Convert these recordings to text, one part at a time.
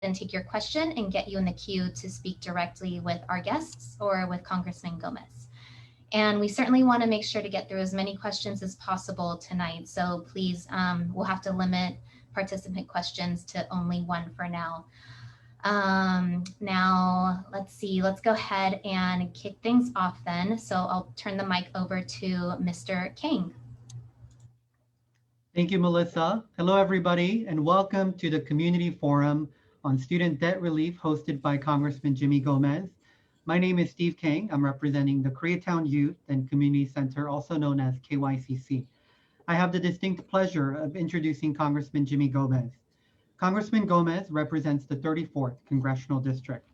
and take your question and get you in the queue to speak directly with our guests or with Congressman Gomez. And we certainly want to make sure to get through as many questions as possible tonight. So please, we'll have to limit participant questions to only one for now. Now, let's see, let's go ahead and kick things off then. So I'll turn the mic over to Mr. King. Thank you, Melissa. Hello, everybody, and welcome to the Community Forum on Student Debt Relief hosted by Congressman Jimmy Gomez. My name is Steve King. I'm representing the Koreatown Youth and Community Center, also known as KYCC. I have the distinct pleasure of introducing Congressman Jimmy Gomez. Congressman Gomez represents the 34th Congressional District,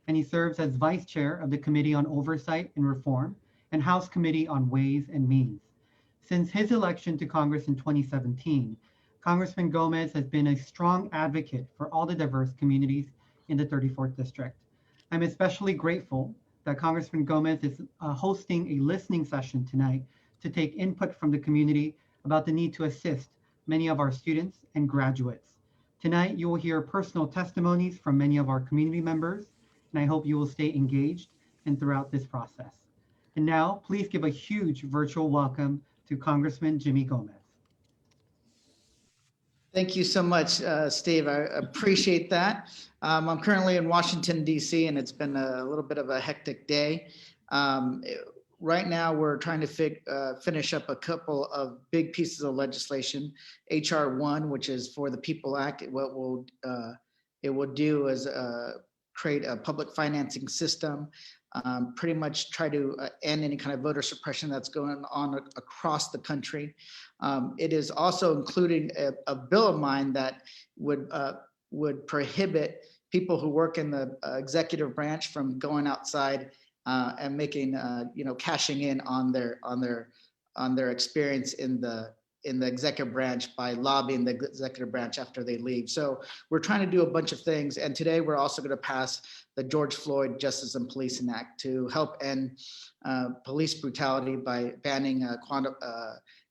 and he serves as Vice Chair of the Committee on Oversight and Reform and House Committee on Ways and Means. Since his election to Congress in 2017, Congressman Gomez has been a strong advocate for all the diverse communities in the 34th District. I'm especially grateful that Congressman Gomez is hosting a listening session tonight to take input from the community about the need to assist many of our students and graduates. Tonight, you will hear personal testimonies from many of our community members, and I hope you will stay engaged and throughout this process. And now, please give a huge virtual welcome to Congressman Jimmy Gomez. Thank you so much, Steve. I appreciate that. I'm currently in Washington, D.C., and it's been a little bit of a hectic day. Right now, we're trying to finish up a couple of big pieces of legislation. H.R. 1, which is for the PEOPLE Act, what it will do is create a public financing system, pretty much try to end any kind of voter suppression that's going on across the country. It is also including a bill of mine that would prohibit people who work in the executive branch from going outside and making, cashing in on their experience in the executive branch by lobbying the executive branch after they leave. So we're trying to do a bunch of things. And today we're also going to pass the George Floyd Justice and Policing Act to help end police brutality by banning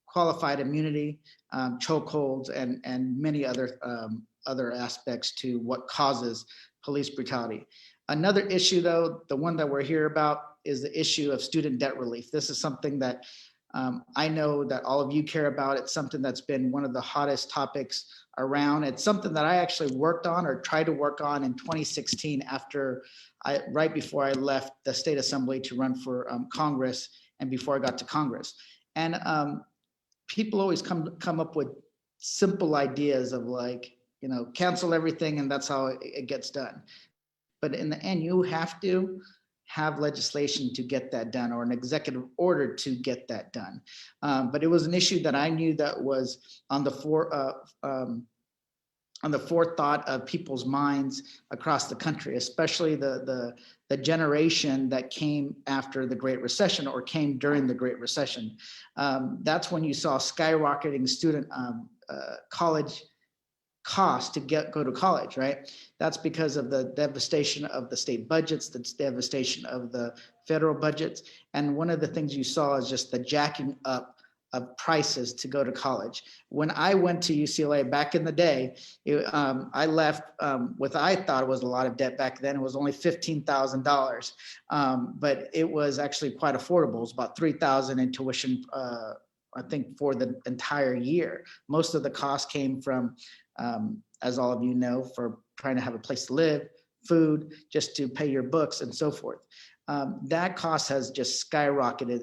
qualified immunity, chokeholds, and many other aspects to what causes police brutality. Another issue, though, the one that we're here about, is the issue of student debt relief. This is something that I know that all of you care about. It's something that's been one of the hottest topics around. It's something that I actually worked on or tried to work on in 2016 right before I left the state assembly to run for Congress and before I got to Congress. And people always come up with simple ideas of cancel everything and that's how it gets done. But in the end, you have to have legislation to get that done or an executive order to get that done. But it was an issue that I knew that was on the forethought of people's minds across the country, especially the generation that came after the Great Recession or came during the Great Recession. That's when you saw skyrocketing student college cost to go to college, right? That's because of the devastation of the state budgets, the devastation of the federal budgets. And one of the things you saw is just the jacking up of prices to go to college. When I went to UCLA back in the day, I left with, I thought it was a lot of debt back then. It was only $15,000, but it was actually quite affordable. It was about $3,000 in tuition, I think, for the entire year. Most of the cost came from, as all of you know, for trying to have a place to live, food, just to pay your books and so forth. That cost has just skyrocketed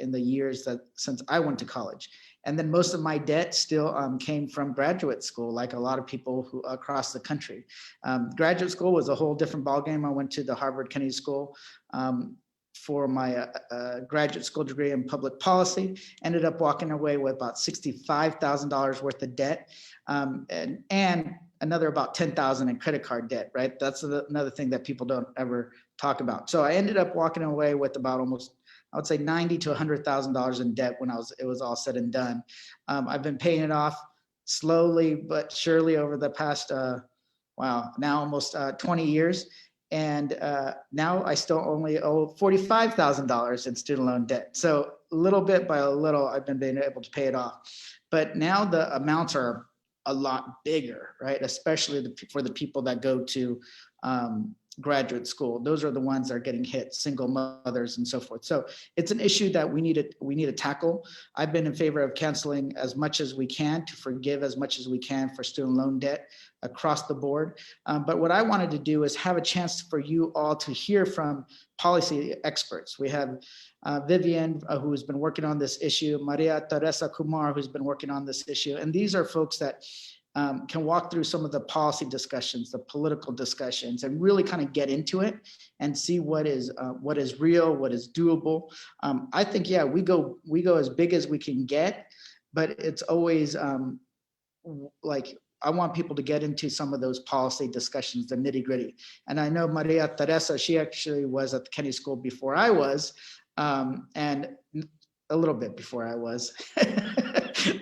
in the years since I went to college. And then most of my debt still came from graduate school, like a lot of people who across the country. Graduate school was a whole different ballgame. I went to the Harvard Kennedy School for my graduate school degree in public policy, ended up walking away with about $65,000 worth of debt, and another about $10,000 in credit card debt, right? That's another thing that people don't ever talk about. So I ended up walking away with about almost, I would say, $90,000 to $100,000 in debt when it was all said and done. I've been paying it off slowly but surely over the past, now almost 20 years. And now I still only owe $45,000 in student loan debt. So little bit by little, I've been able to pay it off. But now the amounts are a lot bigger, right? Especially for the people that go to graduate school. Those are the ones that are getting hit, single mothers and so forth. So it's an issue that we need to tackle. I've been in favor of canceling as much as we can, to forgive as much as we can for student loan debt across the board. But what I wanted to do is have a chance for you all to hear from policy experts. We have Vivian, who's been working on this issue, Maria Teresa Kumar, who's been working on this issue. And these are folks that can walk through some of the policy discussions, the political discussions, and really kind of get into it and see what is real, what is doable. I think, yeah, we go as big as we can get, but it's always like, I want people to get into some of those policy discussions, the nitty gritty. And I know Maria Teresa, she actually was at the Kennedy School before I was, and a little bit before I was.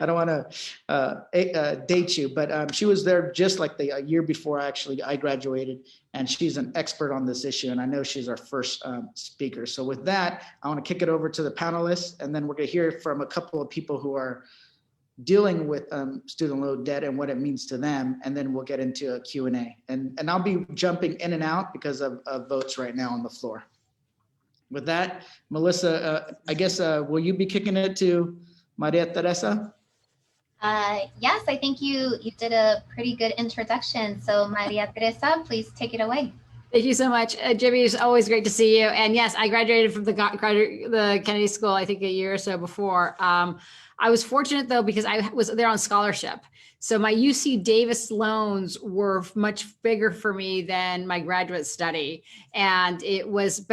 I don't want to date you, but she was there just like a year before I graduated, and she's an expert on this issue, and I know she's our first speaker. So with that, I want to kick it over to the panelists, and then we're going to hear from a couple of people who are dealing with student loan debt and what it means to them, and then we'll get into a Q&A. And I'll be jumping in and out because of votes right now on the floor. With that, Melissa, I guess, will you be kicking it to Maria Teresa? Yes, I think you did a pretty good introduction. So Maria Teresa, please take it away. Thank you so much, Jimmy. It's always great to see you. And yes, I graduated from the Kennedy School, I think a year or so before. I was fortunate though, because I was there on scholarship. So my UC Davis loans were much bigger for me than my graduate study. And it was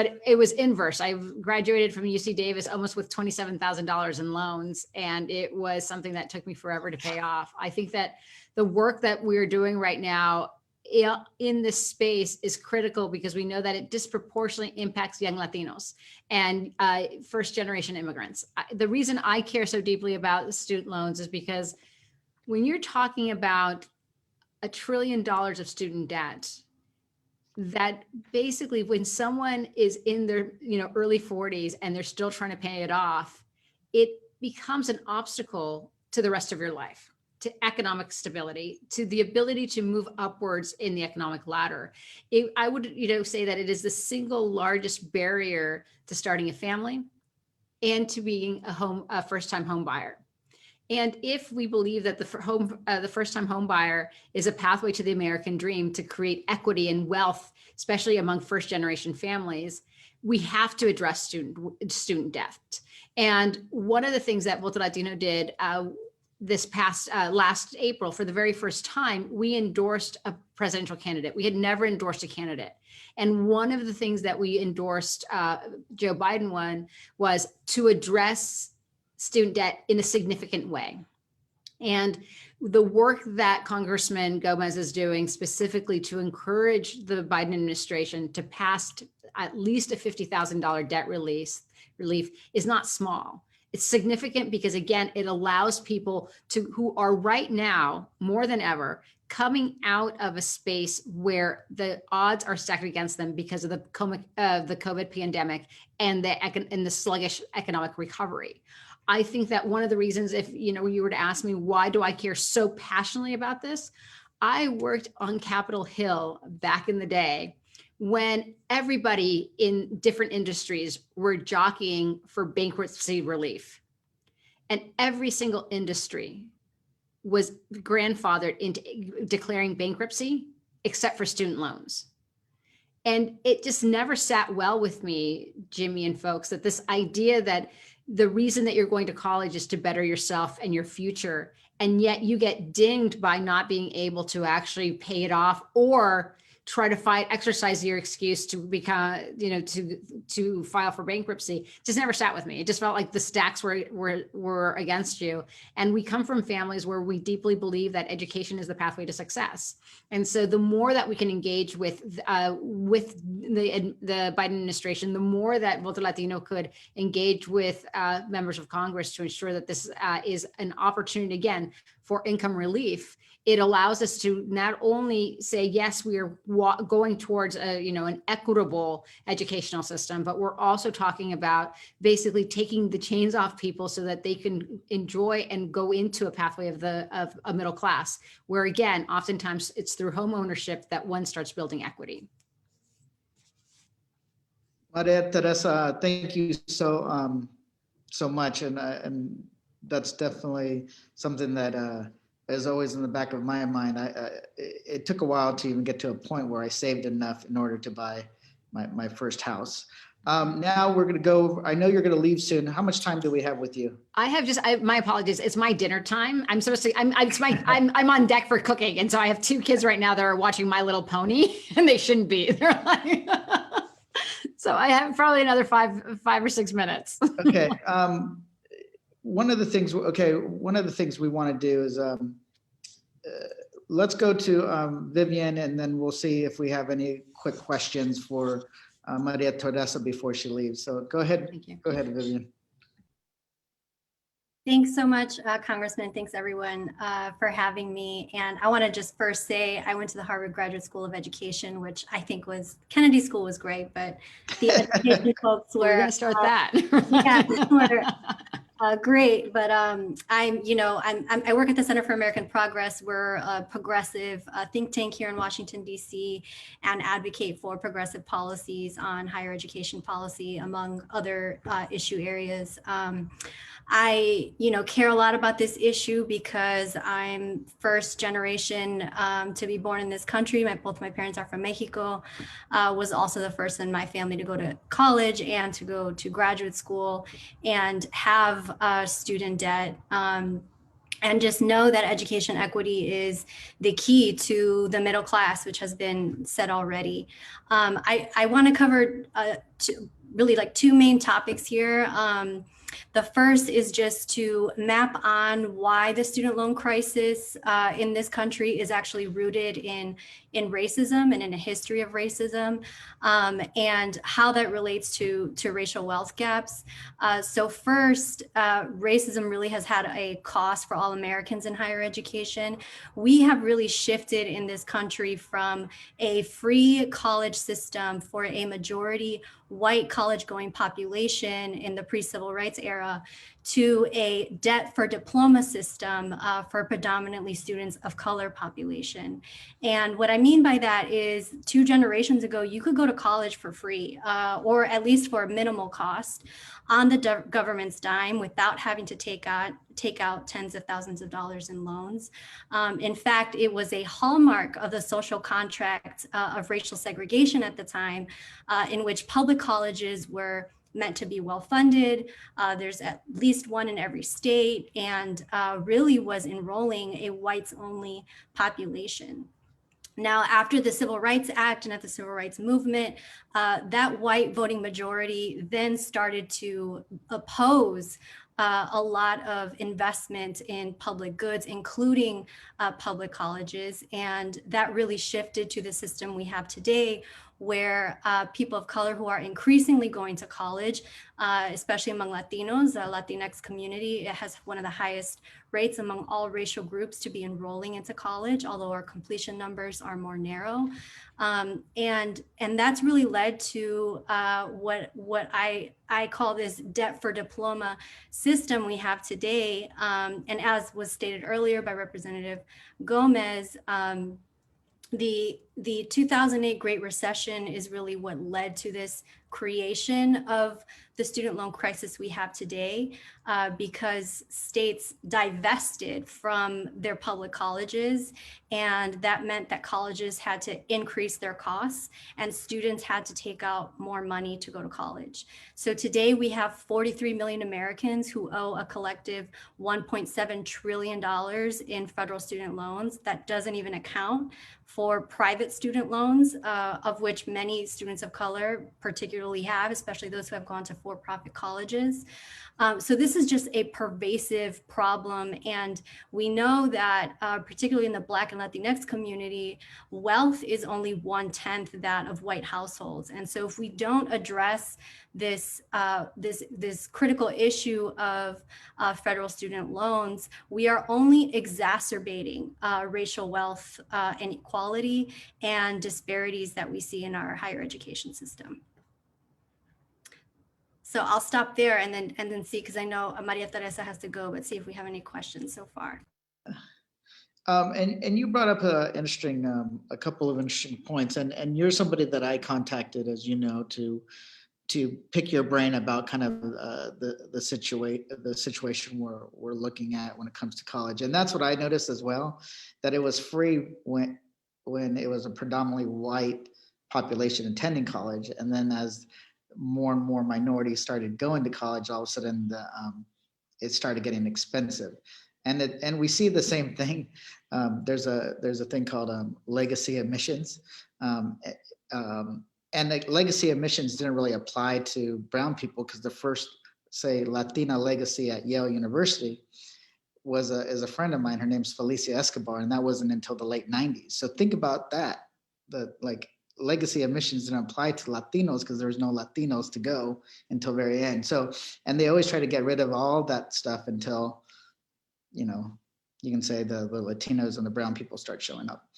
inverse. I graduated from UC Davis almost with $27,000 in loans. And it was something that took me forever to pay off. I think that the work that we're doing right now in this space is critical, because we know that it disproportionately impacts young Latinos and first generation immigrants. The reason I care so deeply about student loans is because when you're talking about $1 trillion of student debt, that basically when someone is in their early 40s and they're still trying to pay it off, it becomes an obstacle to the rest of your life, to economic stability, to the ability to move upwards in the economic ladder. I would say that it is the single largest barrier to starting a family and to being a first-time home buyer. And if we believe that the first-time home buyer is a pathway to the American dream to create equity and wealth, especially among first-generation families, we have to address student debt. And one of the things that Voto Latino did this past last April, for the very first time, we endorsed a presidential candidate. We had never endorsed a candidate. And one of the things that we endorsed Joe Biden was to address student debt in a significant way. And the work that Congressman Gomez is doing specifically to encourage the Biden administration to pass at least a $50,000 debt relief is not small. It's significant because, again, it allows people who are right now more than ever coming out of a space where the odds are stacked against them because of the COVID pandemic and the sluggish economic recovery. I think that one of the reasons, if you were to ask me, why do I care so passionately about this? I worked on Capitol Hill back in the day when everybody in different industries were jockeying for bankruptcy relief. And every single industry was grandfathered into declaring bankruptcy, except for student loans. And it just never sat well with me, Jimmy and folks, that this idea that the reason that you're going to college is to better yourself and your future, and yet you get dinged by not being able to actually pay it off or try to exercise your excuse to become, to file for bankruptcy, just never sat with me. It just felt like the stacks were against you. And we come from families where we deeply believe that education is the pathway to success. And so the more that we can engage with the Biden administration, the more that Voto Latino could engage with members of Congress to ensure that this is an opportunity, again, for income relief, it allows us to not only say, yes, we are going towards an equitable educational system, but we're also talking about basically taking the chains off people so that they can enjoy and go into a pathway of a middle class, where again, oftentimes it's through home ownership that one starts building equity. Maria Teresa, thank you so much, and that's definitely something that is always in the back of my mind. It took a while to even get to a point where I saved enough in order to buy my first house. Now we're going to go. I know you're going to leave soon. How much time do we have with you? I have my apologies. It's my dinner time. I'm supposed to. I'm on deck for cooking, and so I have 2 kids right now that are watching My Little Pony, and they shouldn't be. They're like. So I have probably another 5 or 6 minutes. Okay. One of the things we want to do is let's go to Vivian, and then we'll see if we have any quick questions for Maria Teresa before she leaves. So go ahead. Thank you. Go ahead, Vivian. Thanks so much, Congressman. Thanks everyone for having me. And I want to just first say I went to the Harvard Graduate School of Education, which I think Kennedy School was great, but the education folks were. We're going to start that. Great, but I work at the Center for American Progress. We're a progressive think tank here in Washington, D.C., and advocate for progressive policies on higher education policy, among other issue areas. I care a lot about this issue because I'm first generation to be born in this country. Both my parents are from Mexico. Was also the first in my family to go to college and to go to graduate school and have student debt. And just know that education equity is the key to the middle class, which has been said already. I want to cover really 2 main topics here. The first is just to map on why the student loan crisis in this country is actually rooted in racism and in a history of racism, and how that relates to racial wealth gaps. So first, racism really has had a cost for all Americans in higher education. We have really shifted in this country from a free college system for a majority white college-going population in the pre-civil rights era to a debt for diploma system for predominantly students of color population. And what I mean by that is 2 generations ago, you could go to college for free or at least for a minimal cost on the government's dime without having to take out tens of thousands of dollars in loans. In fact, it was a hallmark of the social contract of racial segregation at the time, in which public colleges were meant to be well-funded. There's at least one in every state, and really was enrolling a whites-only population. Now, after the Civil Rights Act and at the Civil Rights Movement, that white voting majority then started to oppose a lot of investment in public goods, including public colleges. And that really shifted to the system we have today, where people of color who are increasingly going to college, especially among Latinos, the Latinx community, it has one of the highest rates among all racial groups to be enrolling into college, although our completion numbers are more narrow. And that's really led to what I call this debt for diploma system we have today. And as was stated earlier by Representative Gomez, the 2008 Great Recession is really what led to this creation of the student loan crisis we have today, because states divested from their public colleges, and that meant that colleges had to increase their costs and students had to take out more money to go to college. So today we have 43 million Americans who owe a collective $1.7 trillion in federal student loans. That doesn't even account for private private student loans, of which many students of color particularly have, especially those who have gone to for-profit colleges. So this is just a pervasive problem. And we know that particularly in the Black and Latinx community, wealth is only 1/10 that of white households. And so if we don't address this critical issue of federal student loans, we are only exacerbating racial wealth inequality and disparities that we see in our higher education system. So I'll stop there and then see, because I know Maria Teresa has to go, but see if we have any questions so far. And you brought up a couple of interesting points, and you're somebody that I contacted, as you know, to pick your brain about kind of the situation we're looking at when it comes to college. And that's what I noticed as well, that it was free when it was a predominantly white population attending college, and then as more and more minorities started going to college, all of a sudden it started getting expensive. And we see the same thing. There's a thing called legacy admissions. And the legacy admissions didn't really apply to brown people, because the first, say, Latina legacy at Yale University is a friend of mine. Her name's Felicia Escobar, and that wasn't until the late 90s. So think about that. Legacy admissions didn't apply to Latinos because there was no Latinos to go until very end. So, and they always try to get rid of all that stuff until, you can say the Latinos and the brown people start showing up.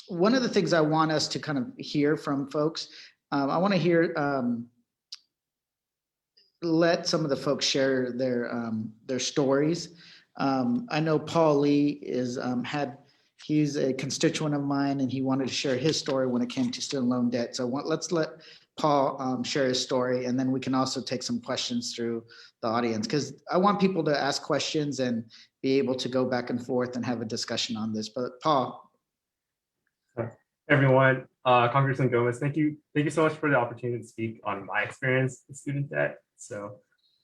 One of the things I want us to kind of hear from folks, I want to hear, let some of the folks share their stories. I know Paul Lee he's a constituent of mine, and he wanted to share his story when it came to student loan debt. So let's let Paul share his story, and then we can also take some questions through the audience, because I want people to ask questions and be able to go back and forth and have a discussion on this. But Paul. Hey everyone, Congressman Gomez, thank you so much for the opportunity to speak on my experience with student debt. So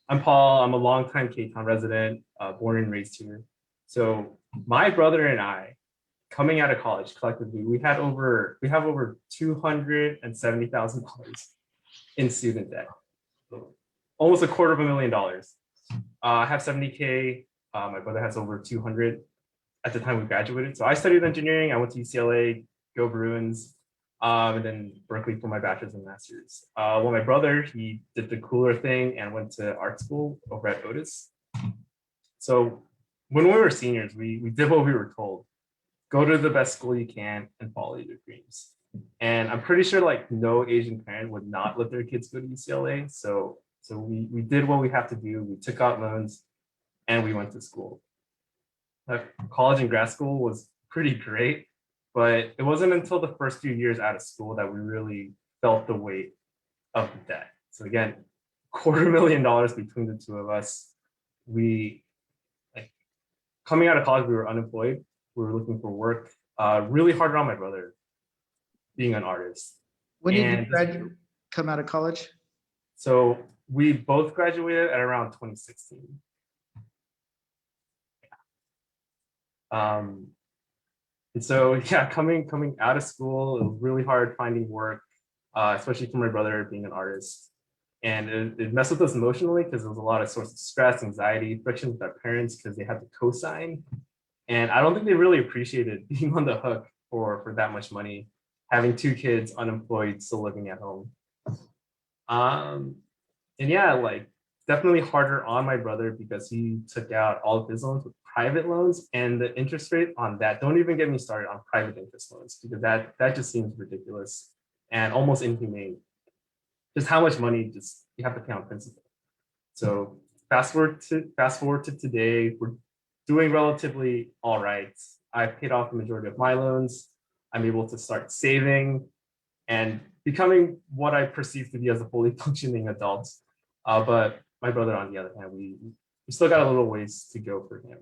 I'm Paul, I'm a longtime K-Town resident, born and raised here. So my brother and I, coming out of college collectively, we have over $270,000 in student debt, so almost $250,000. I have 70K. My brother has over 200 at the time we graduated. So I studied engineering. I went to UCLA, go Bruins, and then Berkeley for my bachelor's and master's. Well, my brother, he did the cooler thing and went to art school over at Otis. So when we were seniors, we did what we were told. Go to the best school you can and follow your dreams. And I'm pretty sure no Asian parent would not let their kids go to UCLA. So we did what we have to do. We took out loans and we went to school. College and grad school was pretty great, but it wasn't until the first few years out of school that we really felt the weight of the debt. So again, $250,000 between the two of us. Coming out of college, we were unemployed. We were looking for work, really hard on my brother, being an artist. When did you come out of college? So we both graduated at around 2016. And so, yeah, coming out of school, it was really hard finding work, especially for my brother being an artist. And it messed with us emotionally because there was a lot of sources of stress, anxiety, friction with our parents because they had to co-sign. And I don't think they really appreciated being on the hook for that much money, having two kids, unemployed, still living at home. And yeah, definitely harder on my brother because he took out all of his loans with private loans, and the interest rate on that, don't even get me started on private interest loans, because that just seems ridiculous and almost inhumane. Just how much money you have to pay on principal. So fast forward to today, we're doing relatively all right. I've paid off the majority of my loans. I'm able to start saving and becoming what I perceive to be as a fully functioning adult. But my brother, on the other hand, we still got a little ways to go for him.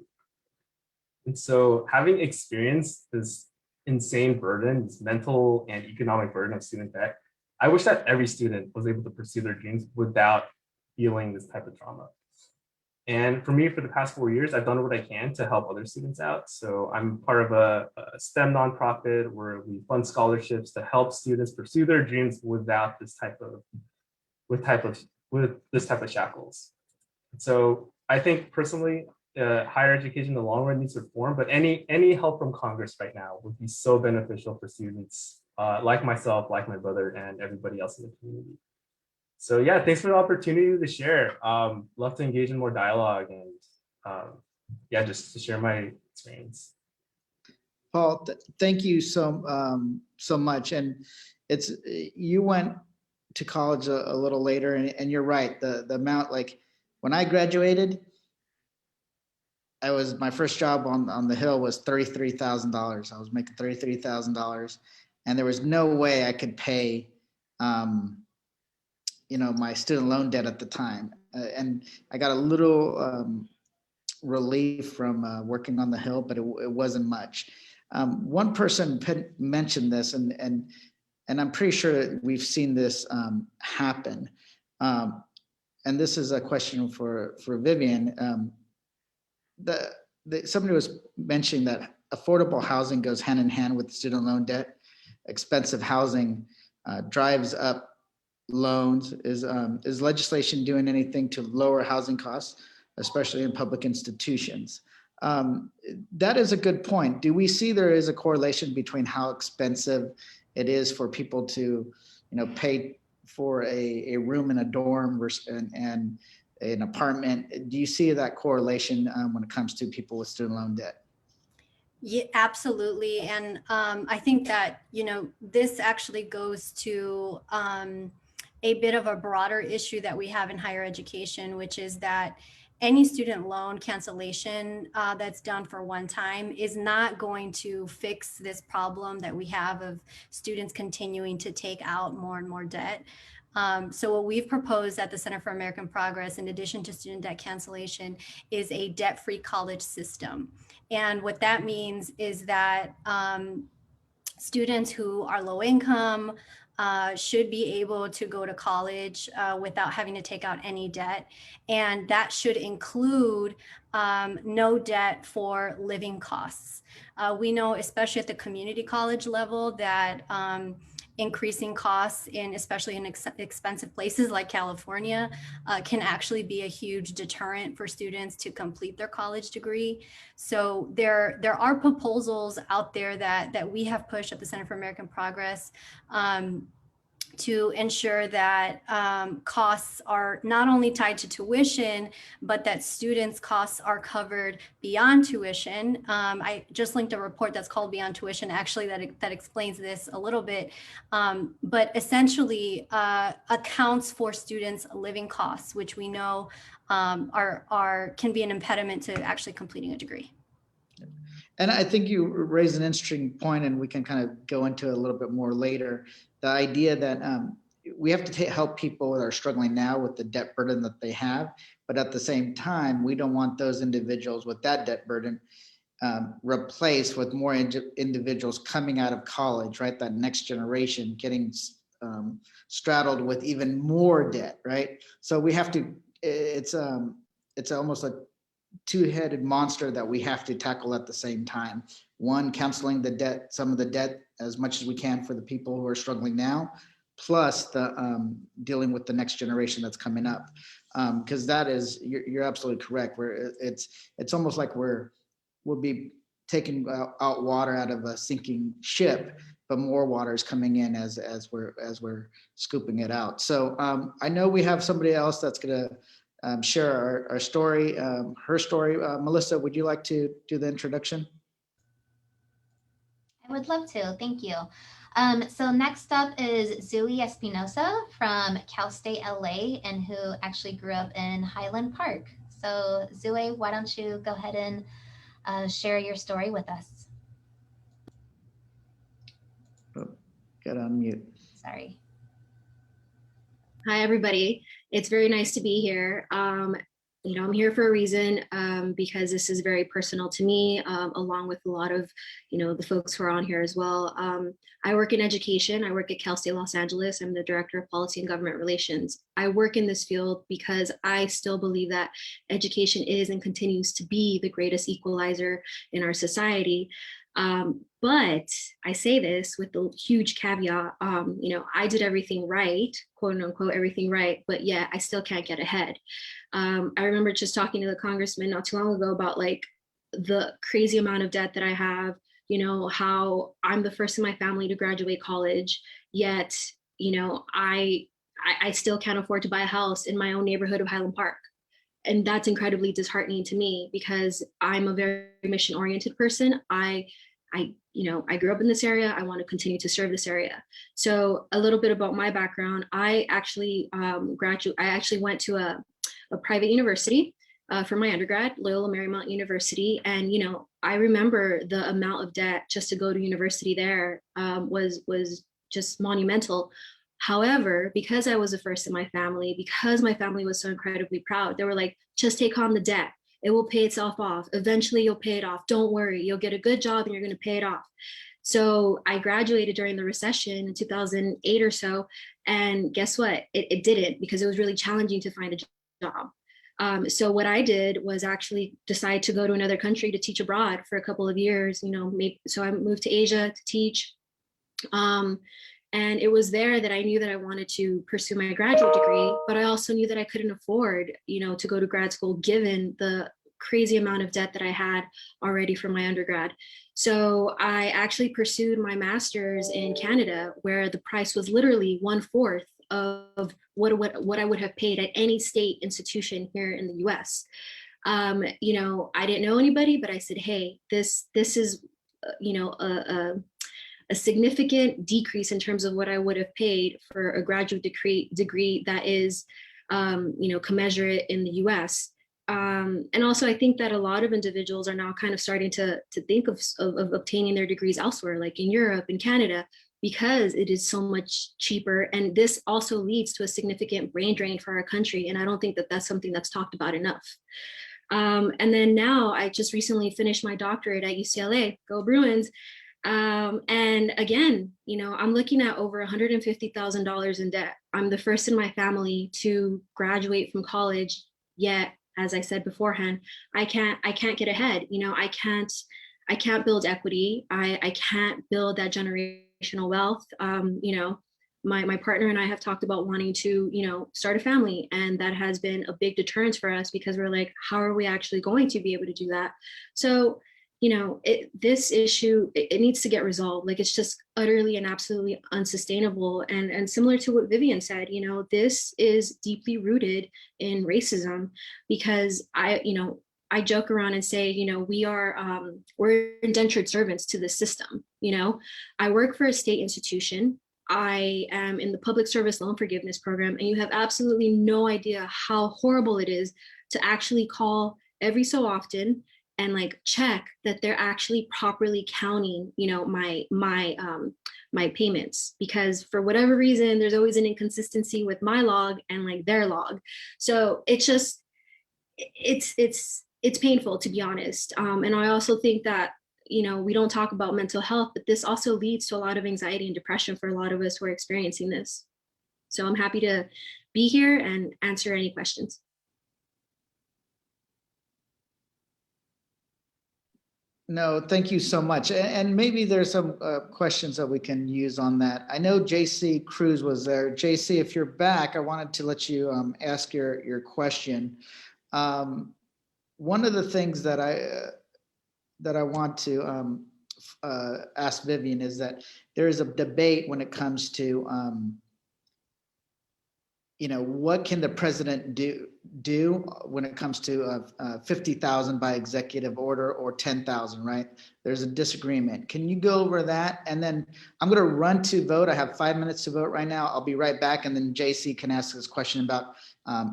And so having experienced this insane burden, this mental and economic burden of student debt, I wish that every student was able to pursue their dreams without feeling this type of trauma. And for me, for the past 4 years, I've done what I can to help other students out. So I'm part of a STEM nonprofit where we fund scholarships to help students pursue their dreams without this type of with this type of shackles. So I think personally, higher education in the long run needs reform, but any help from Congress right now would be so beneficial for students like myself, like my brother, and everybody else in the community. So yeah, thanks for the opportunity to share. Love to engage in more dialogue and yeah, just to share my experience. Paul, thank you so much. And you went to college a little later, and you're right. The amount, like when I graduated, my first job on the Hill was $33,000. I was making $33,000, and there was no way I could pay my student loan debt at the time. And I got a little relief from working on the Hill, but it wasn't much. One person mentioned this, and I'm pretty sure we've seen this happen. And this is a question for Vivian. Somebody was mentioning that affordable housing goes hand in hand with student loan debt. Expensive housing drives up loans. Is legislation doing anything to lower housing costs, especially in public institutions? That is a good point. Do we see there is a correlation between how expensive it is for people to, pay for a room in a dorm versus, and an apartment? Do you see that correlation when it comes to people with student loan debt? Yeah, absolutely. And I think that, this actually goes to a bit of a broader issue that we have in higher education, which is that any student loan cancellation that's done for one time is not going to fix this problem that we have of students continuing to take out more and more debt. So what we've proposed at the Center for American Progress, in addition to student debt cancellation, is a debt-free college system. And what that means is that students who are low income should be able to go to college without having to take out any debt. And that should include no debt for living costs. We know, especially at the community college level, that increasing costs especially in expensive places like California can actually be a huge deterrent for students to complete their college degree. So there are proposals out there that we have pushed at the Center for American Progress to ensure that costs are not only tied to tuition, but that students' costs are covered beyond tuition. I just linked a report that's called Beyond Tuition, actually, that explains this a little bit, but essentially accounts for students' living costs, which we know can be an impediment to actually completing a degree. And I think you raised an interesting point, and we can kind of go into it a little bit more later. The idea that we have to help people that are struggling now with the debt burden that they have, but at the same time, we don't want those individuals with that debt burden replaced with more individuals coming out of college, right? That next generation getting straddled with even more debt, right? So we have to. It's almost like two-headed monster that we have to tackle at the same time. One, canceling the debt, some of the debt as much as we can for the people who are struggling now, plus the dealing with the next generation that's coming up. Because that is, you're absolutely correct. Where it's almost like we'll be taking out water out of a sinking ship, but more water is coming in as we're scooping it out. So I know we have somebody else that's gonna share our story, her story. Melissa, would you like to do the introduction? I would love to, thank you. So next up is Zooey Espinosa from Cal State LA, and who actually grew up in Highland Park. So Zooey, why don't you go ahead and share your story with us? Oh, get on mute. Sorry. Hi, everybody. It's very nice to be here. I'm here for a reason, because this is very personal to me, along with a lot of, the folks who are on here as well. I work in education. I work at Cal State Los Angeles. I'm the Director of Policy and Government Relations. I work in this field because I still believe that education is and continues to be the greatest equalizer in our society. But I say this with the huge caveat, I did everything right, quote unquote, everything right, but yeah, I still can't get ahead. I remember just talking to the congressman not too long ago about like the crazy amount of debt that I have, how I'm the first in my family to graduate college, yet, I still can't afford to buy a house in my own neighborhood of Highland Park. And that's incredibly disheartening to me because I'm a very mission oriented person. I grew up in this area. I want to continue to serve this area. So a little bit about my background. I actually went to a private university for my undergrad, Loyola Marymount University. And, I remember the amount of debt just to go to university there was just monumental. However, because I was the first in my family, because my family was so incredibly proud, they were like, just take on the debt. It will pay itself off. Eventually you'll pay it off. Don't worry, you'll get a good job and you're going to pay it off. So I graduated during the recession in 2008 or so. And guess what? It didn't, because it was really challenging to find a job. So what I did was actually decide to go to another country to teach abroad for a couple of years, so I moved to Asia to teach. And it was there that I knew that I wanted to pursue my graduate degree, but I also knew that I couldn't afford, to go to grad school given the crazy amount of debt that I had already from my undergrad. So I actually pursued my master's in Canada, where the price was literally 1/4 of what I would have paid at any state institution here in the US. I didn't know anybody, but I said, hey, this is, a significant decrease in terms of what I would have paid for a graduate degree that is, commensurate in the US. And also, I think that a lot of individuals are now kind of starting to think of obtaining their degrees elsewhere, like in Europe and Canada, because it is so much cheaper. And this also leads to a significant brain drain for our country. And I don't think that that's something that's talked about enough. And then now I just recently finished my doctorate at UCLA, go Bruins. And again, I'm looking at over $150,000 in debt. I'm the first in my family to graduate from college, yet, as I said beforehand, I can't get ahead. I can't build equity. I can't build that generational wealth. My partner and I have talked about wanting to, start a family. And that has been a big deterrence for us because we're like, how are we actually going to be able to do that? So, this issue, it needs to get resolved. Like, it's just utterly and absolutely unsustainable. And similar to what Vivian said, this is deeply rooted in racism, because I joke around and say, we're indentured servants to the system. I work for a state institution. I am in the public service loan forgiveness program, and you have absolutely no idea how horrible it is to actually call every so often and like check that they're actually properly counting, my payments, because for whatever reason, there's always an inconsistency with my log and like their log. So it's just, it's painful, to be honest. And I also think that, we don't talk about mental health, but this also leads to a lot of anxiety and depression for a lot of us who are experiencing this. So I'm happy to be here and answer any questions. No, thank you so much. And maybe there's some questions that we can use on that. I know JC Cruz was there. JC, if you're back, I wanted to let you ask your question. One of the things that I want to ask Vivian is that there is a debate when it comes to what can the president do when it comes to 50,000 by executive order or 10,000, right? There's a disagreement. Can you go over that? And then I'm going to run to vote. I have 5 minutes to vote right now. I'll be right back. And then JC can ask this question about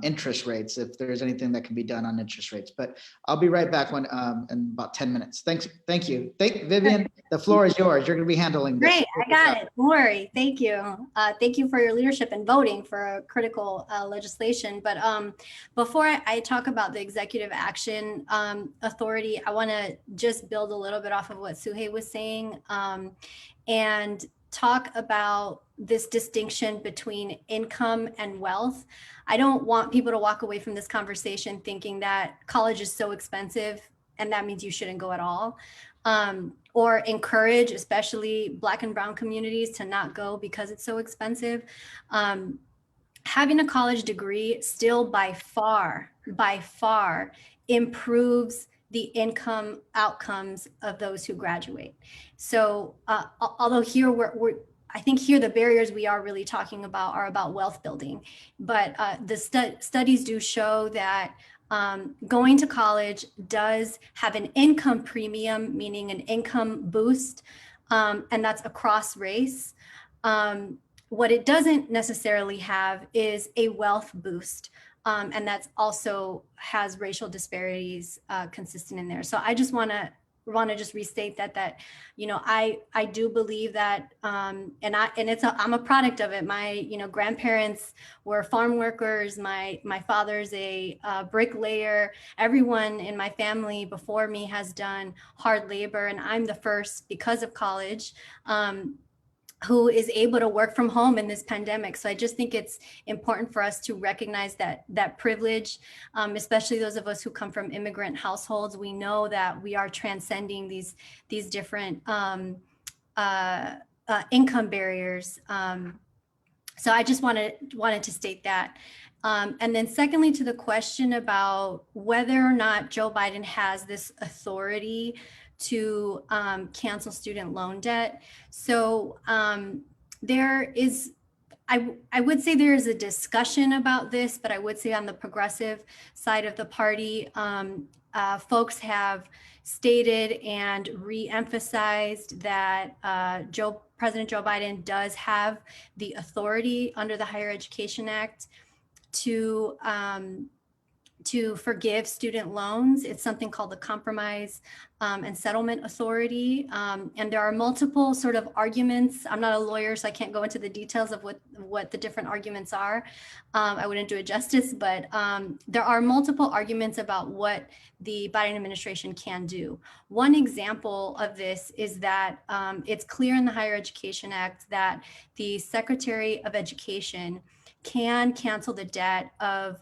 interest rates, if there's anything that can be done on interest rates. But I'll be right back in about 10 minutes. Thank you. Vivian, the floor is yours. You're going to be handling this. Great, I got it. Don't worry. Thank you. Thank you for your leadership in voting for a critical legislation. But Before I talk about the executive action authority, I want to just build a little bit off of what Suhey was saying and talk about this distinction between income and wealth. I don't want people to walk away from this conversation thinking that college is so expensive and that means you shouldn't go at all. Or encourage, especially Black and Brown communities, to not go because it's so expensive. Having a college degree still by far improves the income outcomes of those who graduate. So although here I think here the barriers we are really talking about are about wealth building, but the studies do show that going to college does have an income premium, meaning an income boost, and that's across race. What it doesn't necessarily have is a wealth boost, and that's also has racial disparities consistent in there. So I just want to just restate that you know, I do believe that I'm a product of it. My grandparents were farm workers. My father's a bricklayer. Everyone in my family before me has done hard labor, and I'm the first because of college who is able to work from home in this pandemic. So I just think it's important for us to recognize that privilege, especially those of us who come from immigrant households. We know that we are transcending these different income barriers. So I just wanted to state that. And then secondly, to the question about whether or not Joe Biden has this authority to cancel student loan debt. So there is, I would say there is a discussion about this, but I would say on the progressive side of the party, folks have stated and re-emphasized that President Joe Biden does have the authority under the Higher Education Act to forgive student loans. It's something called the Compromise and Settlement Authority. And there are multiple sort of arguments. I'm not a lawyer, so I can't go into the details of what the different arguments are. I wouldn't do it justice, but there are multiple arguments about what the Biden administration can do. One example of this is that it's clear in the Higher Education Act that the Secretary of Education can cancel the debt of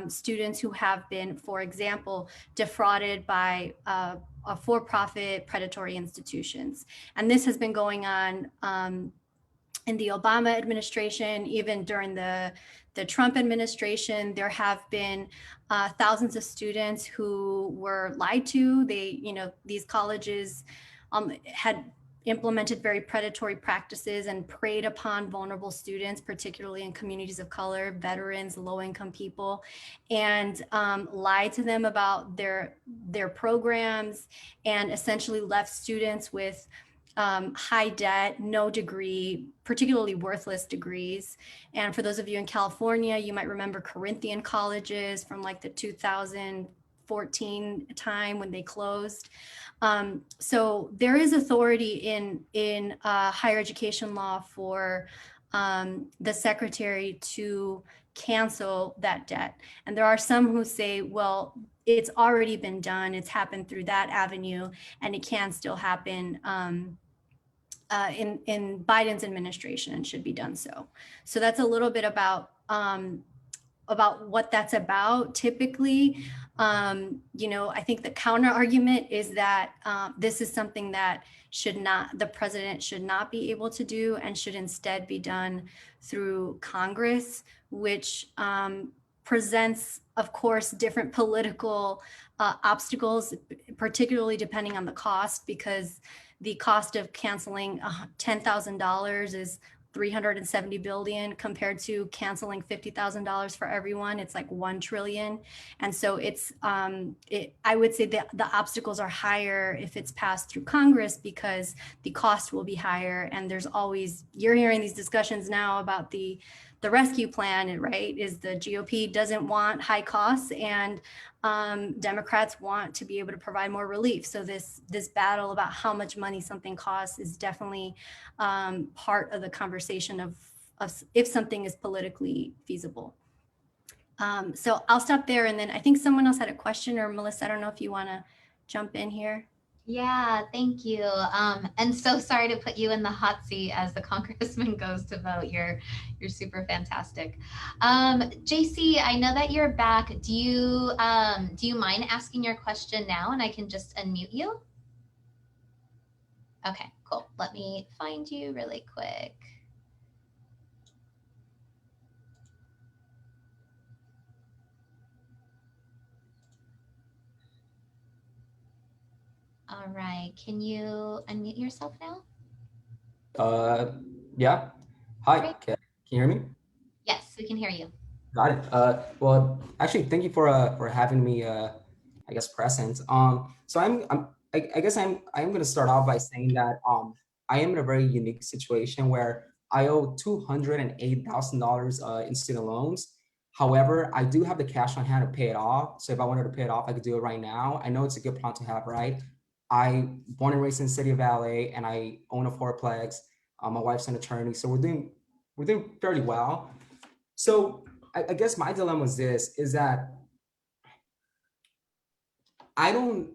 students who have been, for example, defrauded by for-profit predatory institutions. And this has been going on in the Obama administration, even during the Trump administration. There have been thousands of students who were lied to. These colleges had implemented very predatory practices and preyed upon vulnerable students, particularly in communities of color, veterans, low-income people, and lied to them about their programs, and essentially left students with high debt, no degree, particularly worthless degrees. And for those of you in California, you might remember Corinthian colleges from like the 2014 time when they closed. So there is authority in higher education law for the secretary to cancel that debt. And there are some who say, well, it's already been done. It's happened through that avenue, and it can still happen in Biden's administration and should be done so. So that's a little bit about what that's about. Typically, I think the counter argument is that this is something that the president should not be able to do and should instead be done through Congress, which presents, of course, different political obstacles, particularly depending on the cost, because the cost of canceling $10,000 is $370 billion compared to canceling $50,000 for everyone. It's like 1 trillion. And so I would say that the obstacles are higher if it's passed through Congress, because the cost will be higher. And you're hearing these discussions now about the rescue plan, right? Is the GOP doesn't want high costs, and Democrats want to be able to provide more relief. So this battle about how much money something costs is definitely part of the conversation of if something is politically feasible. So I'll stop there. And then I think someone else had a question, or Melissa, I don't know if you want to jump in here. Yeah, thank you. And so sorry to put you in the hot seat as the congressman goes to vote. You're super fantastic. JC, I know that you're back. Do you mind asking your question now, and I can just unmute you? Okay, cool. Let me find you really quick. All right, can you unmute yourself now? Yeah. Hi, Great. can you hear me? Yes, we can hear you. Got it. Well, actually, thank you for having me. I guess present. So I guess I'm gonna start off by saying that I am in a very unique situation where I owe $208,000 in student loans. However, I do have the cash on hand to pay it off. So if I wanted to pay it off, I could do it right now. I know it's a good plan to have, right? I born and raised in the city of LA, and I own a fourplex. My wife's an attorney, so we're doing fairly well. So I guess my dilemma is that I don't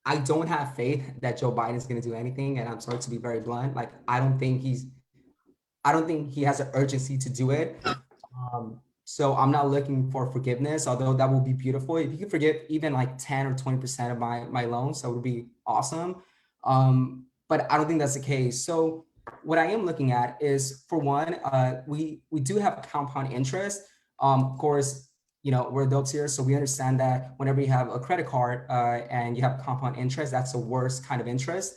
I don't have faith that Joe Biden is going to do anything, and I'm sorry to be very blunt. Like I don't think he has an urgency to do it. So I'm not looking for forgiveness, although that would be beautiful. If you could forgive even like 10 or 20% of my loans, that would be awesome. But I don't think that's the case. So what I am looking at is, for one, we do have compound interest. Of course, we're adults here, so we understand that whenever you have a credit card and you have compound interest, that's the worst kind of interest.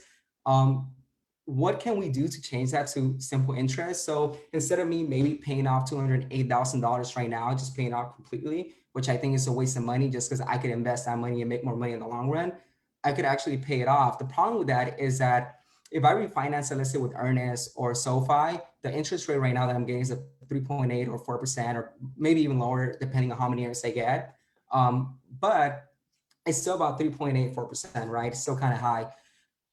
What can we do to change that to simple interest? So instead of me maybe paying off $208,000 right now, just paying off completely, which I think is a waste of money just because I could invest that money and make more money in the long run, I could actually pay it off. The problem with that is that if I refinance it, let's say with Earnest or SoFi, the interest rate right now that I'm getting is a 3.8 or 4%, or maybe even lower, depending on how many years I get. But it's still about 3.8, 4%, right? It's still kind of high.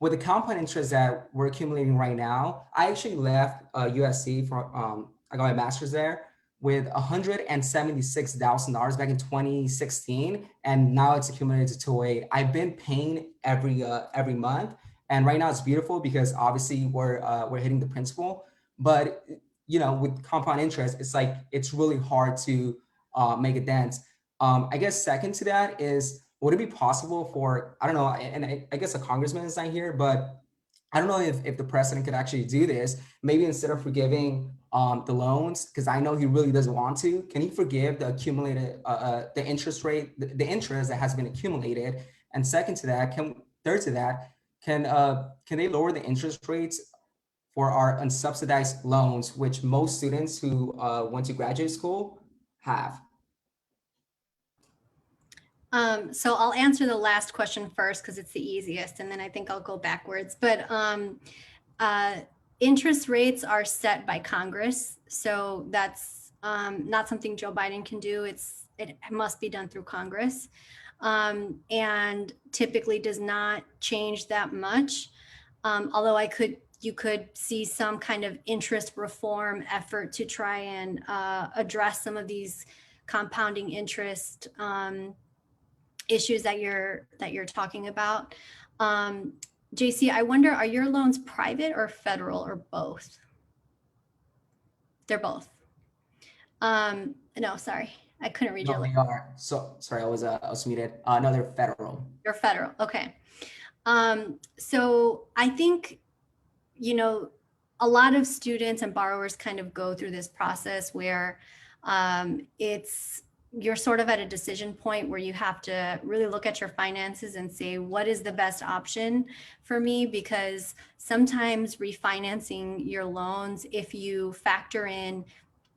With the compound interest that we're accumulating right now, I actually left USC for I got my master's there with $176,000 back in 2016, and now it's accumulated to 208. I've been paying every month, and right now it's beautiful because obviously we're hitting the principal. But with compound interest, it's like it's really hard to make a dent. I guess second to that is, would it be possible for, I don't know, and I guess a congressman is not here, but I don't know if the president could actually do this. Maybe instead of forgiving the loans, because I know he really doesn't want to, can he forgive the accumulated, the interest rate, the interest that has been accumulated? And third to that, can they lower the interest rates for our unsubsidized loans, which most students who went to graduate school have? So I'll answer the last question first because it's the easiest, and then I think I'll go backwards. But interest rates are set by Congress, so that's not something Joe Biden can do. It must be done through Congress, and typically does not change that much. Although you could see some kind of interest reform effort to try and address some of these compounding interest issues that you're talking about. JC, I wonder, are your loans private or federal or both? They're both. No, sorry, I couldn't read your. No, they are. So sorry, I was muted. No, they're federal. You're federal. Okay. So I think, a lot of students and borrowers kind of go through this process where you're sort of at a decision point where you have to really look at your finances and say, what is the best option for me? Because sometimes refinancing your loans, if you factor in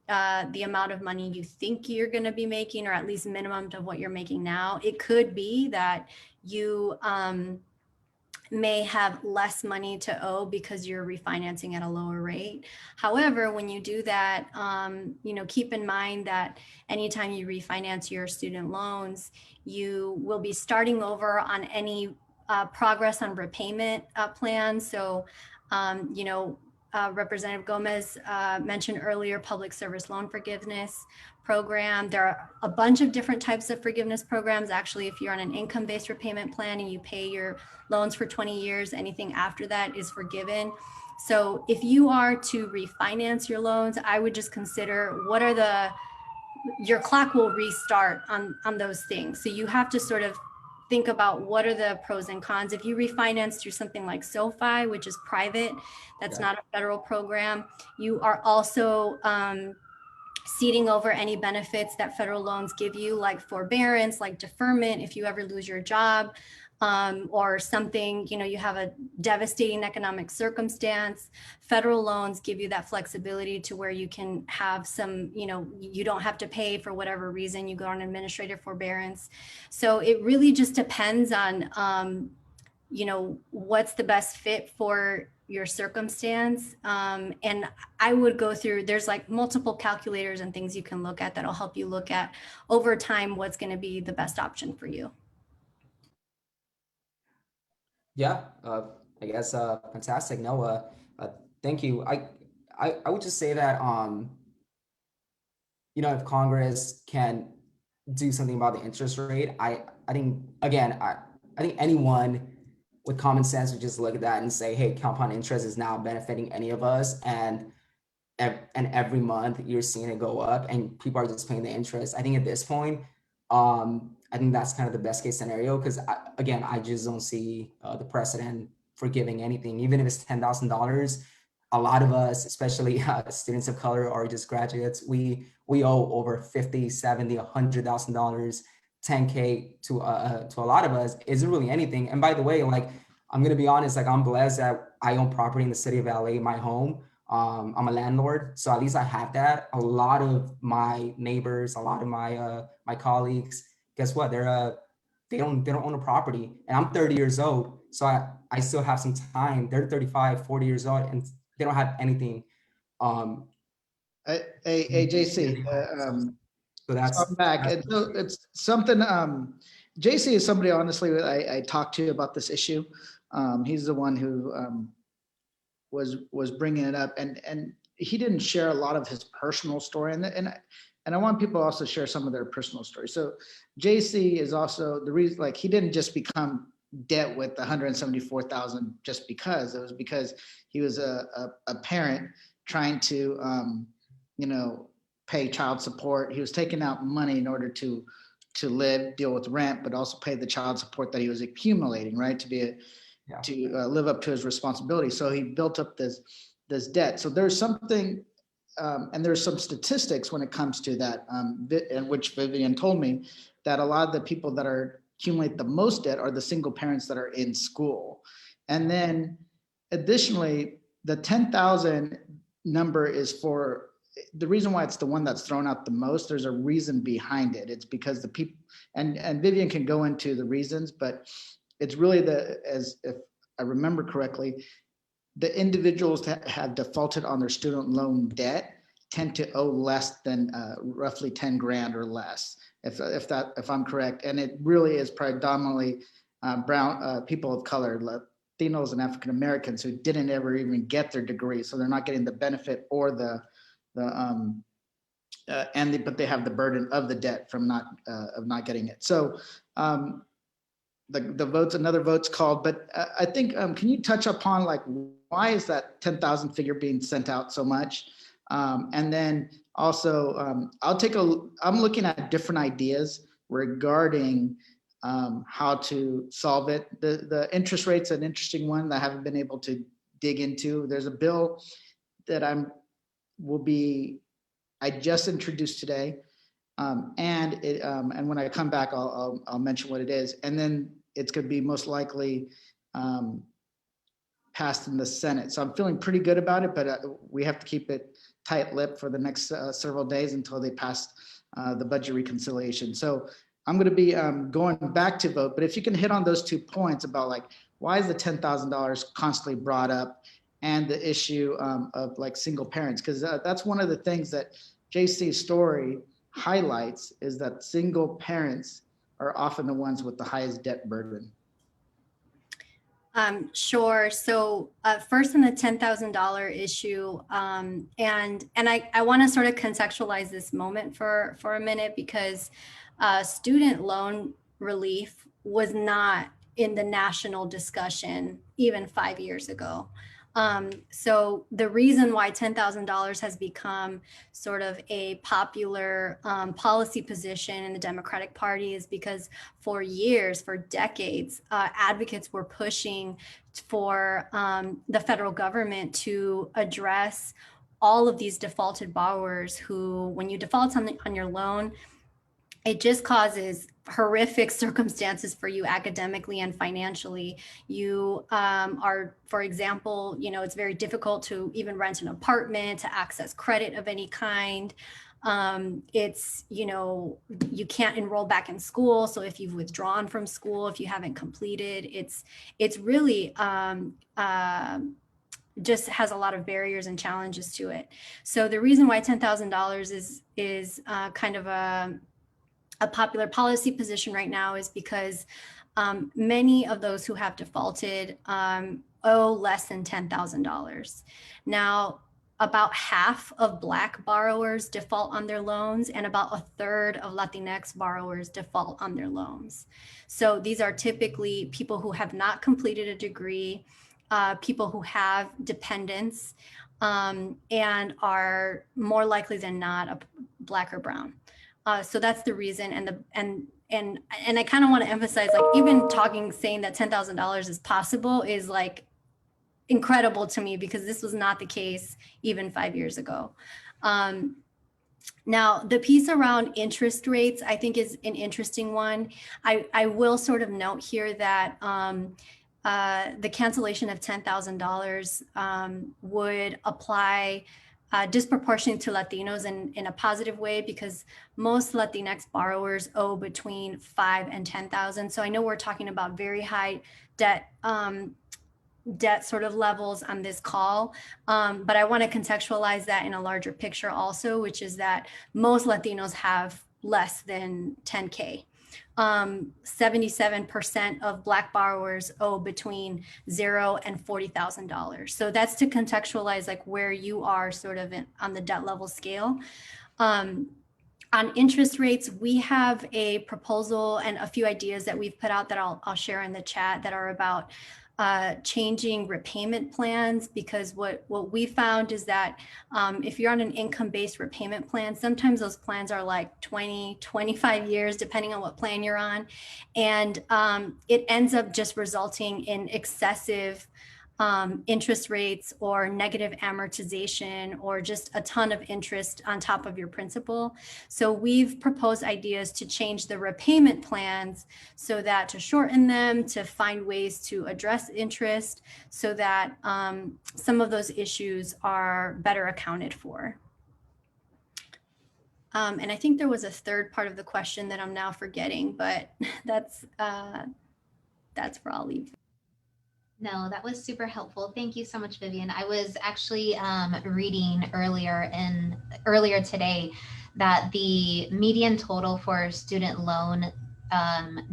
the amount of money you think you're going to be making, or at least minimum of what you're making now, it could be that you may have less money to owe because you're refinancing at a lower rate. However, when you do that, keep in mind that anytime you refinance your student loans, you will be starting over on any progress on repayment plan. So, Representative Gomez mentioned earlier, public service loan forgiveness program. There are a bunch of different types of forgiveness programs. Actually, if you're on an income-based repayment plan and you pay your loans for 20 years, anything after that is forgiven. So if you are to refinance your loans, I would just consider what are your clock will restart on those things. So you have to sort of think about what are the pros and cons. If you refinance through something like SoFi, which is private, that's not a federal program, you are also ceding over any benefits that federal loans give you, like forbearance, like deferment, if you ever lose your job, or something, you have a devastating economic circumstance. Federal loans give you that flexibility to where you can have some, you don't have to pay for whatever reason, you go on administrative forbearance. So it really just depends on, what's the best fit for your circumstance. And I would go through, there's like multiple calculators and things you can look at that'll help you look at over time what's going to be the best option for you. Yeah, I guess fantastic, Noah. Thank you. I would just say that if Congress can do something about the interest rate, I think again, I think anyone with common sense would just look at that and say, hey, compound interest is now benefiting any of us, and every month you're seeing it go up and people are just paying the interest. I think at this point, I think that's kind of the best case scenario, because I just don't see the precedent for giving anything, even if it's $10,000. A lot of us, especially students of color or just graduates, we owe over $50, $70, $100,000. 10K to a lot of us isn't really anything. And by the way, like, I'm gonna be honest, like, I'm blessed that I own property in the city of LA, my home. I'm a landlord, so at least I have that. A lot of my neighbors, a lot of my my colleagues, guess what? They don't own a property, and I'm 30 years old, so I still have some time. They're 35, 40 years old, and they don't have anything. Hey, JC. So that's, so I'm back. It's something. JC is somebody, honestly, I talked to about this issue. He's the one who was bringing it up, and he didn't share a lot of his personal story, and I want people also share some of their personal stories. So JC is also the reason, like, he didn't just become debt with 174,000 just because. It was because he was a parent trying to pay child support. He was taking out money in order to live, deal with rent, but also pay the child support that he was accumulating, right, to live up to his responsibility. So he built up this debt. So there's something, and there's some statistics when it comes to that, and which Vivian told me, that a lot of the people that accumulate the most debt are the single parents that are in school. And then additionally, the 10,000 number is for, the reason why it's the one that's thrown out the most, there's a reason behind it. It's because the people, and Vivian can go into the reasons, but it's really as if I remember correctly, the individuals that have defaulted on their student loan debt tend to owe less than roughly 10 grand or less, if I'm correct. And it really is predominantly brown people of color, Latinos and African Americans, who didn't ever even get their degree, so they're not getting the benefit or but they have the burden of the debt from not getting it. So the votes, another vote's called, but I think, can you touch upon, like, why is that 10,000 figure being sent out so much? And then also, I'm looking at different ideas regarding how to solve it. The interest rate's an interesting one that I haven't been able to dig into. There's a bill that I just introduced today. And when I come back, I'll mention what it is. And then it's going to be most likely passed in the Senate. So I'm feeling pretty good about it, but we have to keep it tight-lipped for the next several days until they pass the budget reconciliation. So I'm going to be going back to vote, but if you can hit on those 2 points about, like, why is the $10,000 constantly brought up, and the issue of, like, single parents, because that's one of the things that JC's story highlights, is that single parents are often the ones with the highest debt burden. Sure. So first in the $10,000 issue, and I want to sort of contextualize this moment for a minute, because student loan relief was not in the national discussion even 5 years ago. So the reason why $10,000 has become sort of a popular policy position in the Democratic Party is because for years, for decades, advocates were pushing for the federal government to address all of these defaulted borrowers who, when you default on your loan, it just causes horrific circumstances for you academically and financially. You are, for example, it's very difficult to even rent an apartment, to access credit of any kind. It's, you can't enroll back in school. So if you've withdrawn from school, if you haven't completed, it's really just has a lot of barriers and challenges to it. So the reason why $10,000 is kind of a popular policy position right now is because many of those who have defaulted owe less than $10,000. Now, about half of Black borrowers default on their loans, and about a third of Latinx borrowers default on their loans. So these are typically people who have not completed a degree, people who have dependents, and are more likely than not Black or brown. So that's the reason. And I kind of want to emphasize, like, even saying that $10,000 is possible is like incredible to me, because this was not the case even 5 years ago. Now, the piece around interest rates, I think, is an interesting one. I will sort of note here that the cancellation of $10,000 would apply disproportionate to Latinos in a positive way, because most Latinx borrowers owe between $5,000 and $10,000. So I know we're talking about very high debt sort of levels on this call, but I want to contextualize that in a larger picture also, which is that most Latinos have less than 10K. 77% of Black borrowers owe between $0 and $40,000. So that's to contextualize like where you are sort of on the debt level scale. On interest rates, we have a proposal and a few ideas that we've put out that I'll share in the chat that are about changing repayment plans, because what we found is that if you're on an income-based repayment plan, sometimes those plans are like 20, 25 years, depending on what plan you're on. And it ends up just resulting in excessive interest rates or negative amortization, or just a ton of interest on top of your principal. So we've proposed ideas to change the repayment plans so that to shorten them, to find ways to address interest so that some of those issues are better accounted for. And I think there was a third part of the question that I'm now forgetting, but that's where I'll leave. No, that was super helpful. Thank you so much, Vivian. I was actually reading earlier today that the median total for student loan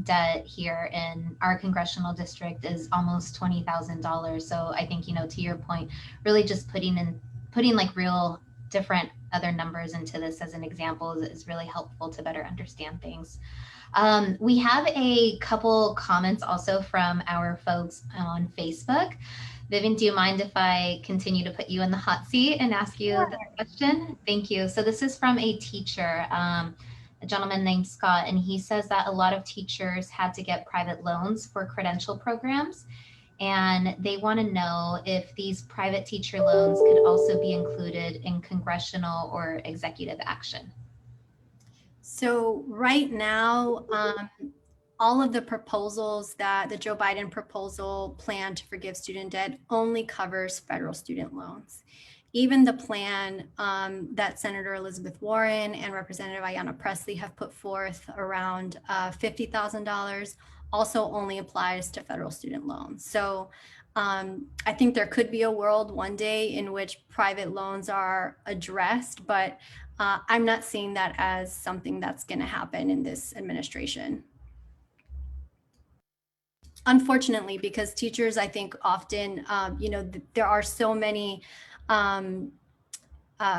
debt here in our congressional district is almost $20,000. So I think, to your point, really just putting like real different other numbers into this as an example is really helpful to better understand things. We have a couple comments also from our folks on Facebook. Vivian, do you mind if I continue to put you in the hot seat and ask you the question? Thank you. So this is from a teacher, a gentleman named Scott, and he says that a lot of teachers had to get private loans for credential programs, and they want to know if these private teacher loans could also be included in congressional or executive action. So right now, all of the proposals that the Joe Biden proposal plan to forgive student debt only covers federal student loans. Even the plan that Senator Elizabeth Warren and Representative Ayanna Pressley have put forth around $50,000 also only applies to federal student loans. So I think there could be a world one day in which private loans are addressed, but I'm not seeing that as something that's going to happen in this administration. Unfortunately, because teachers, I think often, there are so many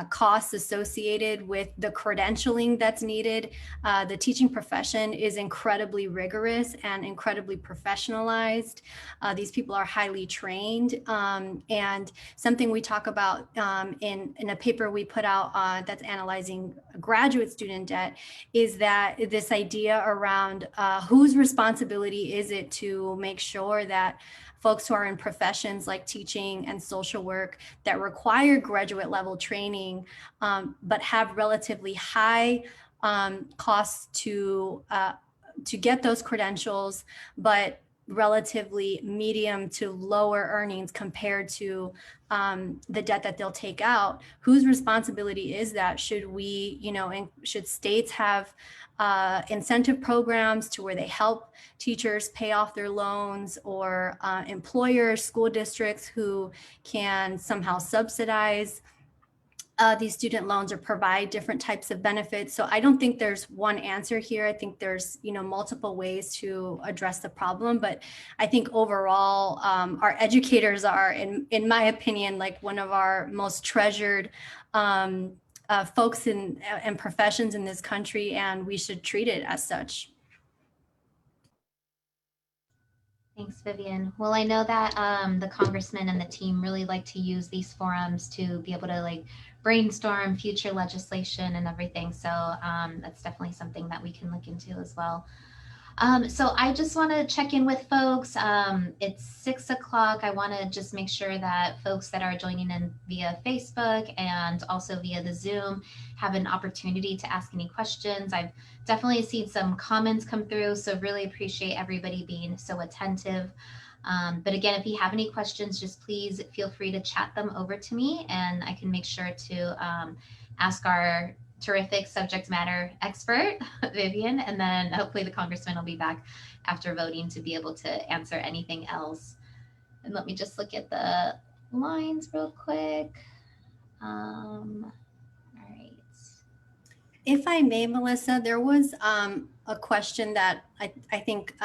costs associated with the credentialing that's needed. The teaching profession is incredibly rigorous and incredibly professionalized. These people are highly trained. And something we talk about in a paper we put out that's analyzing graduate student debt is that this idea around whose responsibility is it to make sure that folks who are in professions like teaching and social work that require graduate level training, but have relatively high costs to get those credentials, but relatively medium to lower earnings compared to the debt that they'll take out. Whose responsibility is that? Should we, should states have incentive programs to where they help teachers pay off their loans, or employers, school districts who can somehow subsidize these student loans or provide different types of benefits? So I don't think there's one answer here. I think there's, multiple ways to address the problem. But I think overall, our educators are, in my opinion, like one of our most treasured folks and professions in this country, and we should treat it as such. Thanks, Vivian. Well, I know that the congressman and the team really like to use these forums to be able to brainstorm future legislation and everything. So that's definitely something that we can look into as well. So I just want to check in with folks. It's 6 o'clock. I want to just make sure that folks that are joining in via Facebook and also via the Zoom have an opportunity to ask any questions. I've definitely seen some comments come through, so really appreciate everybody being so attentive. But again, if you have any questions, just please feel free to chat them over to me, and I can make sure to ask our terrific subject matter expert, Vivian, and then hopefully the congressman will be back after voting to be able to answer anything else. And let me just look at the lines real quick. All right. If I may, Melissa, there was a question that I think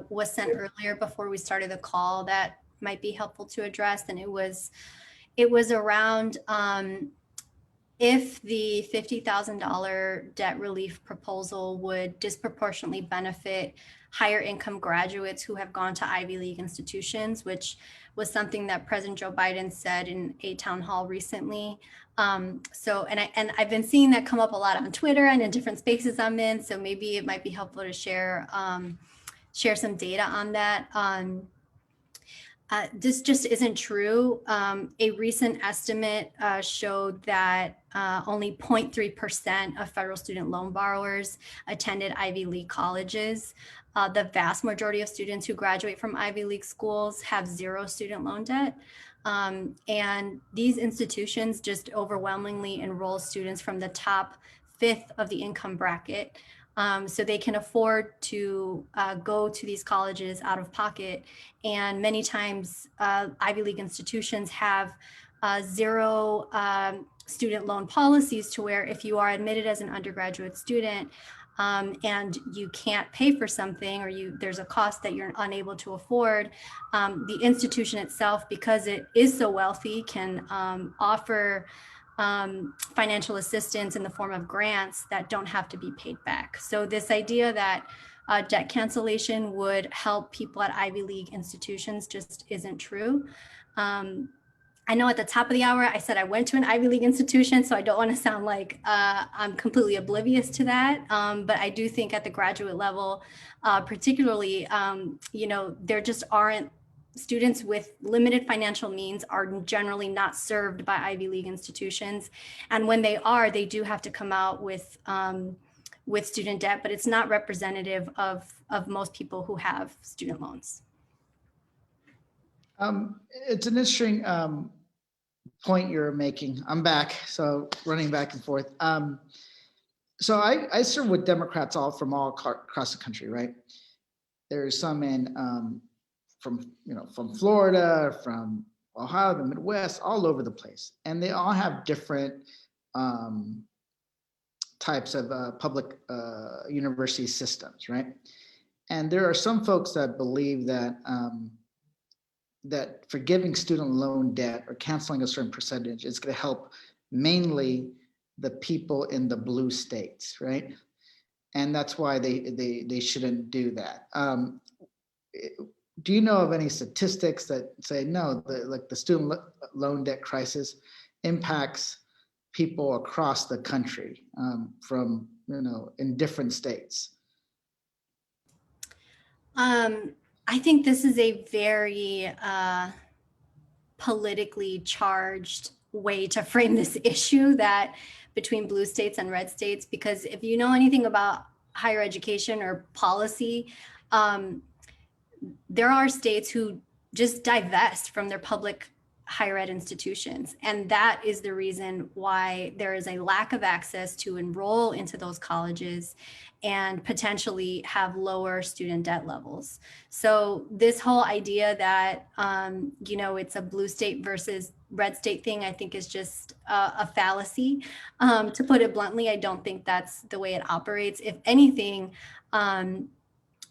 was sent earlier before we started the call that might be helpful to address, and it was around if the $50,000 debt relief proposal would disproportionately benefit higher income graduates who have gone to Ivy League institutions, which was something that President Joe Biden said in a town hall recently. And I've been seeing that come up a lot on Twitter and in different spaces I'm in. So maybe it might be helpful to share some data on that. This just isn't true. A recent estimate showed that only 0.3% of federal student loan borrowers attended Ivy League colleges. The vast majority of students who graduate from Ivy League schools have zero student loan debt. And these institutions just overwhelmingly enroll students from the top fifth of the income bracket. So they can afford to go to these colleges out of pocket. And many times Ivy League institutions have zero student loan policies, to where if you are admitted as an undergraduate student and you can't pay for something, or there's a cost that you're unable to afford, the institution itself, because it is so wealthy, can offer financial assistance in the form of grants that don't have to be paid back. So this idea that debt cancellation would help people at Ivy League institutions just isn't true. I know at the top of the hour, I said I went to an Ivy League institution, so I don't want to sound like I'm completely oblivious to that. But I do think at the graduate level, particularly, there just aren't students with limited financial means are generally not served by Ivy League institutions. And when they are, they do have to come out with student debt, but it's not representative of most people who have student loans. It's an interesting point you're making. I'm back, so running back and forth. So I serve with Democrats from all across the country, right? There's some in from Florida, from Ohio, the Midwest, all over the place, and they all have different types of public university systems, right? And there are some folks that believe that that forgiving student loan debt or canceling a certain percentage is going to help mainly the people in the blue states, right? And that's why they shouldn't do that. Do you know of any statistics that say no, the student loan debt crisis impacts people across the country from in different states? I think this is a very politically charged way to frame this issue, that between blue states and red states, because if you know anything about higher education or policy, there are states who just divest from their public higher ed institutions. And that is the reason why there is a lack of access to enroll into those colleges and potentially have lower student debt levels. So this whole idea that, it's a blue state versus red state thing, I think is just a fallacy. To put it bluntly, I don't think that's the way it operates. If anything,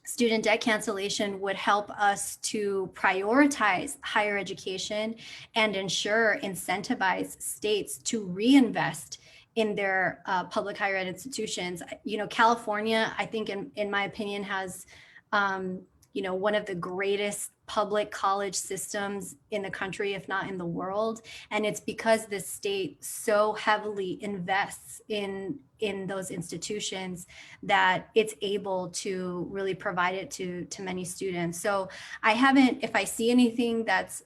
student debt cancellation would help us to prioritize higher education and incentivize states to reinvest in their public higher ed institutions. California, I think, in my opinion, has one of the greatest public college systems in the country, if not in the world. And it's because the state so heavily invests in those institutions that it's able to really provide it to many students. So if I see anything that's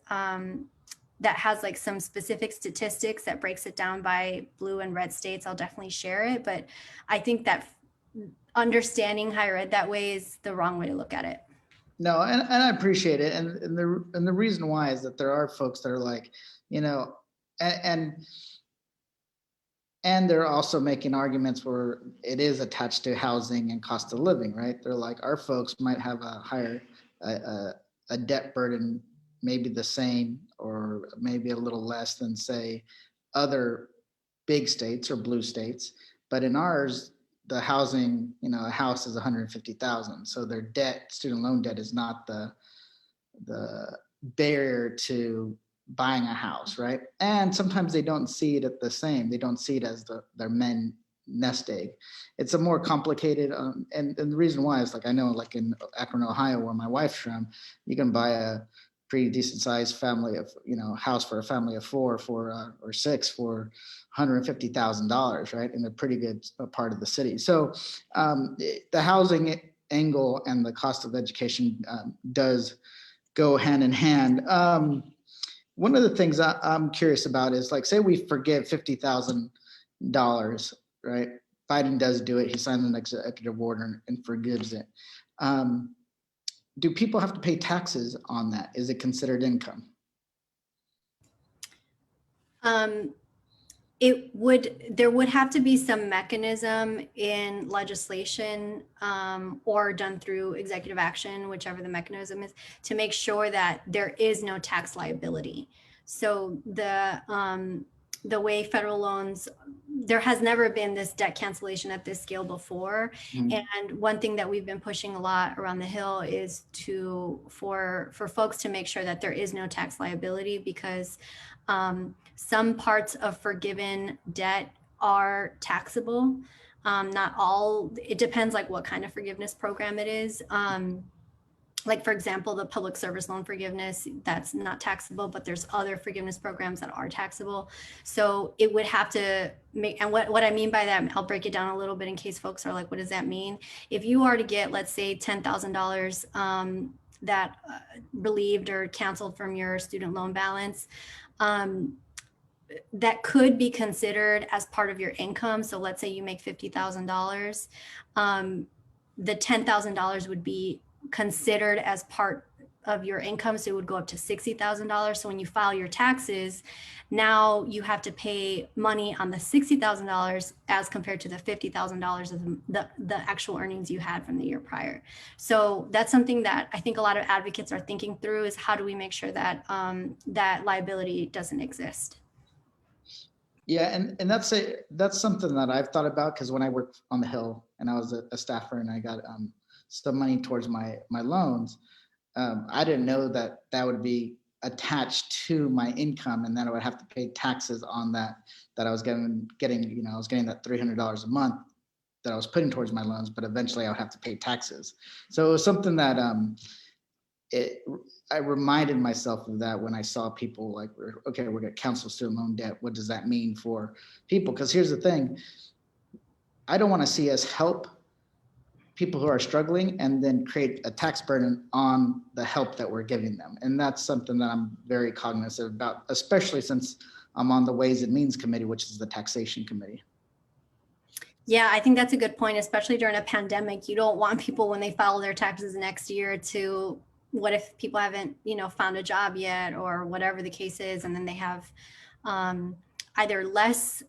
that has like some specific statistics that breaks it down by blue and red states, I'll definitely share it. But I think that understanding higher ed that way is the wrong way to look at it. No, and I appreciate it. And the reason why is that there are folks that are like, and they're also making arguments where it is attached to housing and cost of living, right? They're like, our folks might have a higher, a debt burden, maybe the same or maybe a little less than, say, other big states or blue states. But in ours, the housing, a house is 150,000. So their debt, student loan debt, is not the barrier to buying a house, right? And sometimes they don't see it the same. They don't see it as their men nest egg. It's a more complicated, and the reason why is I know in Akron, Ohio, where my wife's from, you can buy a pretty decent sized family of, house for a family of four or six for $150,000, right? In a pretty good part of the city. So the housing angle and the cost of education does go hand in hand. One of the things I'm curious about is say we forgive $50,000, right? Biden does do it. He signs an executive order and forgives it. Do people have to pay taxes on that? Is it considered income? There would have to be some mechanism in legislation or done through executive action, whichever the mechanism is, to make sure that there is no tax liability. So the way federal loans, there has never been this debt cancellation at this scale before. Mm-hmm. And one thing that we've been pushing a lot around the Hill is for folks to make sure that there is no tax liability, because some parts of forgiven debt are taxable. Not all, it depends what kind of forgiveness program it is. For example, the public service loan forgiveness, that's not taxable, but there's other forgiveness programs that are taxable. So it would have to make, and what I mean by that, I'll break it down a little bit in case folks are like, what does that mean? If you are to get, let's say, $10,000 that relieved or canceled from your student loan balance, that could be considered as part of your income. So let's say you make $50,000, the $10,000 would be considered as part of your income. So it would go up to $60,000. So when you file your taxes, now you have to pay money on the $60,000 as compared to the $50,000 of the actual earnings you had from the year prior. So that's something that I think a lot of advocates are thinking through, is how do we make sure that that liability doesn't exist? Yeah, and that's something that I've thought about, because when I worked on the Hill and I was a staffer and I got some money towards my loans. I didn't know that that would be attached to my income, and then I would have to pay taxes on that I was getting, I was getting that $300 a month that I was putting towards my loans, but eventually I would have to pay taxes. So it was something that I reminded myself of that when I saw people like, okay, we're going to cancel student loan debt. What does that mean for people? Because here's the thing, I don't want to see us help people who are struggling and then create a tax burden on the help that we're giving them. And that's something that I'm very cognizant about, especially since I'm on the Ways and Means Committee, which is the taxation committee. Yeah, I think that's a good point, especially during a pandemic. You don't want people when they file their taxes next year to, what if people haven't, found a job yet or whatever the case is, and then they have either less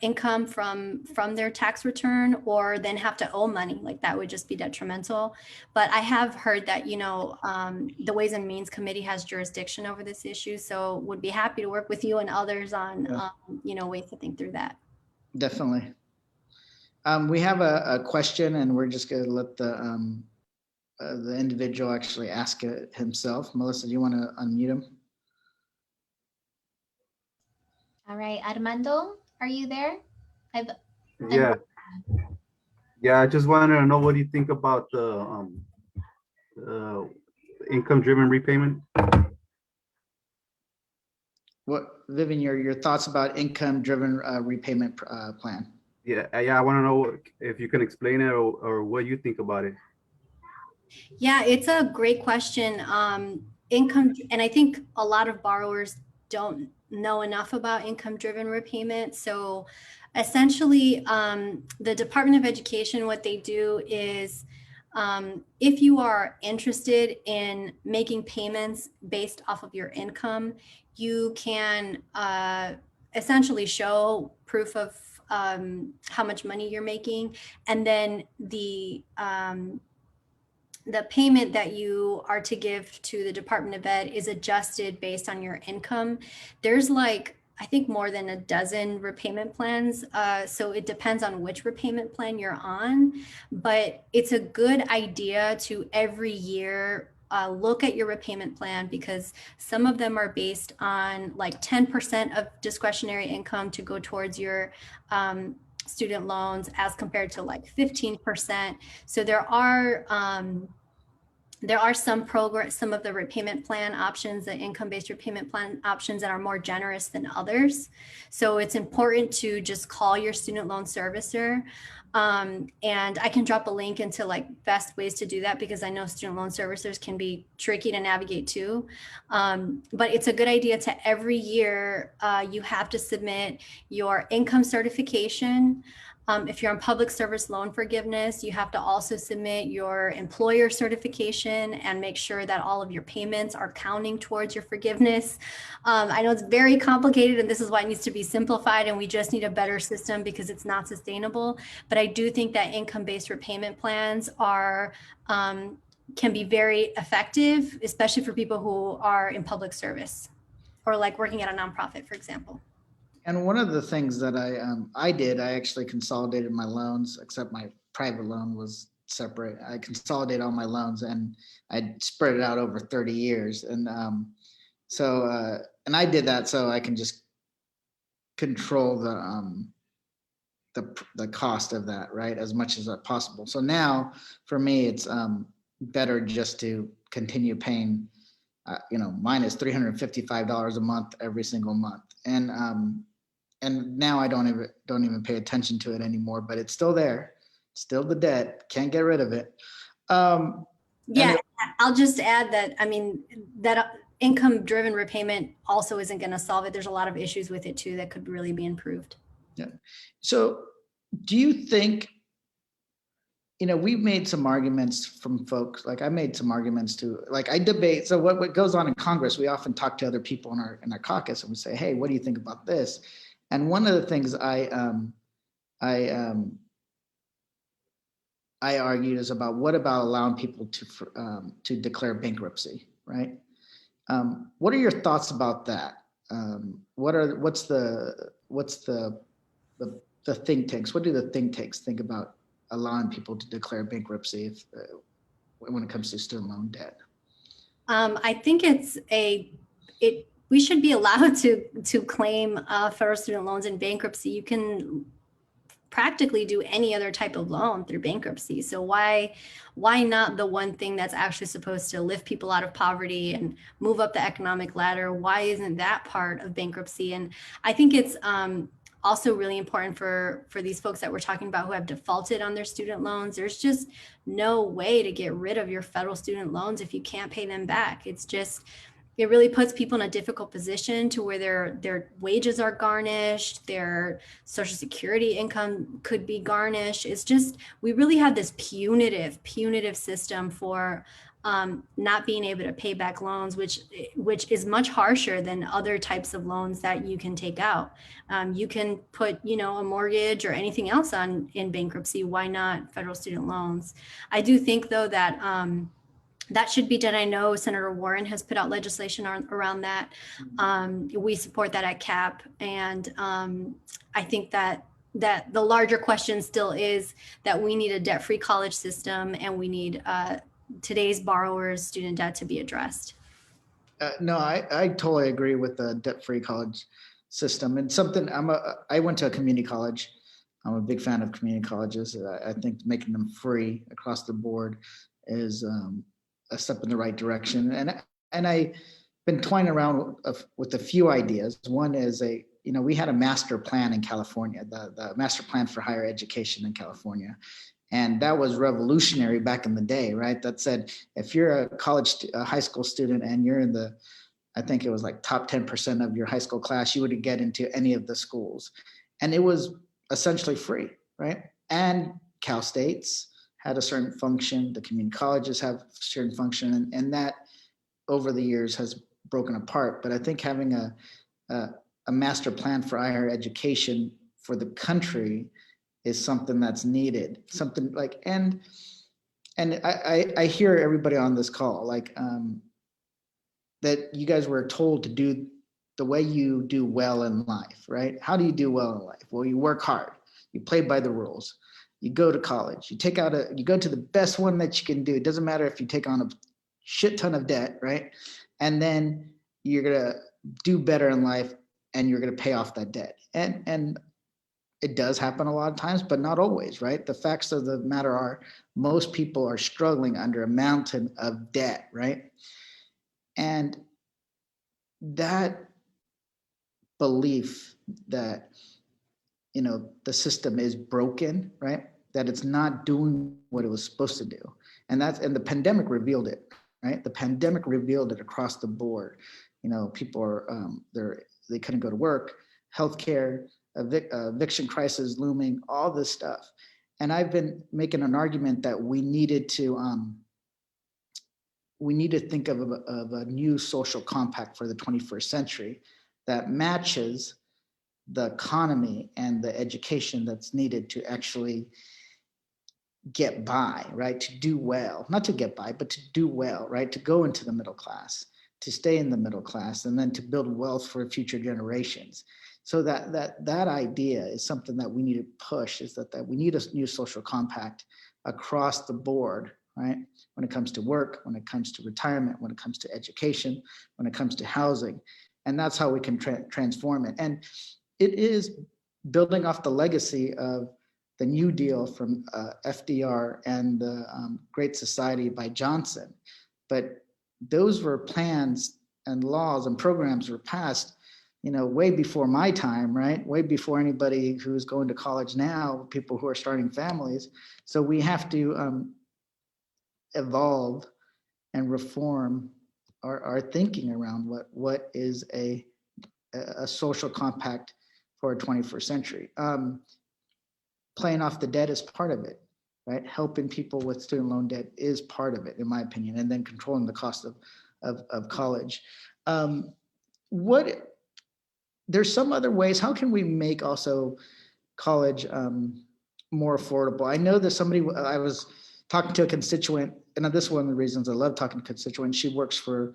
income from their tax return, or then have to owe money. Like that would just be detrimental. But I have heard that, the Ways and Means Committee has jurisdiction over this issue. So would be happy to work with you and others on, ways to think through that. Definitely. We have a question, and we're just going to let the individual actually ask it himself. Melissa, do you want to unmute him? All right, Armando, are you there? Yeah. I just wanted to know, what do you think about the income-driven repayment? What, Vivian, your thoughts about income-driven repayment plan? Yeah, I want to know if you can explain it, or what you think about it. Yeah, it's a great question. Income, and I think a lot of borrowers don't know enough about income-driven repayment. So essentially, the Department of Education, what they do is, if you are interested in making payments based off of your income, you can essentially show proof of how much money you're making, and then the payment that you are to give to the Department of Ed is adjusted based on your income. There's I think more than a dozen repayment plans. So it depends on which repayment plan you're on, but it's a good idea to every year look at your repayment plan, because some of them are based on 10% of discretionary income to go towards your student loans, as compared to 15%. So there are some of the repayment plan options, the income-based repayment plan options, that are more generous than others. So it's important to just call your student loan servicer. And I can drop a link into best ways to do that, because I know student loan servicers can be tricky to navigate too. But it's a good idea to every year, you have to submit your income certification. If you're on public service loan forgiveness, you have to also submit your employer certification and make sure that all of your payments are counting towards your forgiveness. I know it's very complicated, and this is why it needs to be simplified, and we just need a better system because it's not sustainable. But I do think that income-based repayment plans are can be very effective, especially for people who are in public service or working at a nonprofit, for example. And one of the things that I did, I actually consolidated my loans, except my private loan was separate. I consolidated all my loans, and I spread it out over 30 years. And and I did that so I can just control the cost of that, right, as much as possible. So now for me, it's better just to continue paying. Mine is $355 a month every single month, and now I don't even pay attention to it anymore. But it's still there, still the debt. Can't get rid of it. I'll just add that that income-driven repayment also isn't going to solve it. There's a lot of issues with it too that could really be improved. Yeah. So, do you think? We've made some arguments from folks, I made some arguments too, I debate. So what goes on in Congress, we often talk to other people in our caucus, and we say, hey, what do you think about this? And one of the things I argued is about, what about allowing people to declare bankruptcy, right? What are your thoughts about that? What's the think tanks? What do the think tanks think about allowing people to declare bankruptcy if, when it comes to student loan debt? I think we should be allowed to claim federal student loans in bankruptcy. You can practically do any other type of loan through bankruptcy. So why not the one thing that's actually supposed to lift people out of poverty and move up the economic ladder? Why isn't that part of bankruptcy? And I think it's also really important for these folks that we're talking about who have defaulted on their student loans. There's just no way to get rid of your federal student loans if you can't pay them back. It really puts people in a difficult position to where their wages are garnished, their Social Security income could be garnished. It's just, we really have this punitive system for not being able to pay back loans, which is much harsher than other types of loans that you can take out. You can put, a mortgage or anything else in bankruptcy. Why not federal student loans? I do think though that that should be done. I know Senator Warren has put out legislation around that. We support that at CAP. And I think that the larger question still is that we need a debt-free college system, and we need today's borrowers' student debt to be addressed. No, I totally agree with the debt-free college system. And something, I went to a community college. I'm a big fan of community colleges. I think making them free across the board is a step in the right direction. And I've been toying around with a few ideas. One is we had a master plan in California, the master plan for higher education in California. And that was revolutionary back in the day, right? That said, if you're a high school student and you're in I think it was like top 10% of your high school class, you would get into any of the schools. And it was essentially free, right? And Cal State's had a certain function, the community colleges have a certain function, and that over the years has broken apart. But I think having a master plan for higher education for the country is something that's needed. Something like, and I hear everybody on this call, like that you guys were told to do the way you do well in life, right? How do you do well in life? Well, you work hard, you play by the rules. You go to college, you go to the best one that you can do. It doesn't matter if you take on a shit ton of debt, right? And then you're gonna do better in life and you're gonna pay off that debt. And it does happen a lot of times, but not always, right? The facts of the matter are most people are struggling under a mountain of debt, right? And that belief that the system is broken, right? That it's not doing what it was supposed to do. And the pandemic revealed it, right? The pandemic revealed it across the board. People are, they couldn't go to work, healthcare, eviction crisis looming, all this stuff. And I've been making an argument that we needed to think of a new social compact for the 21st century that matches the economy and the education that's needed to actually get by, right? To do well, not to get by, but to do well, right? To go into the middle class, to stay in the middle class, and then to build wealth for future generations. So that idea is something that we need to push, is that we need a new social compact across the board, right? When it comes to work, when it comes to retirement, when it comes to education, when it comes to housing. And that's how we can transform it. And it is building off the legacy of the New Deal from FDR and the Great Society by Johnson. But those were plans and laws and programs were passed, way before my time, right? Way before anybody who's going to college now, people who are starting families. So we have to evolve and reform our thinking around what is a social compact for a 21st century. Playing off the debt is part of it, right? Helping people with student loan debt is part of it, in my opinion, and then controlling the cost of college. There's some other ways. How can we make also college more affordable? I know that I was talking to a constituent, and this is one of the reasons I love talking to constituents. She works for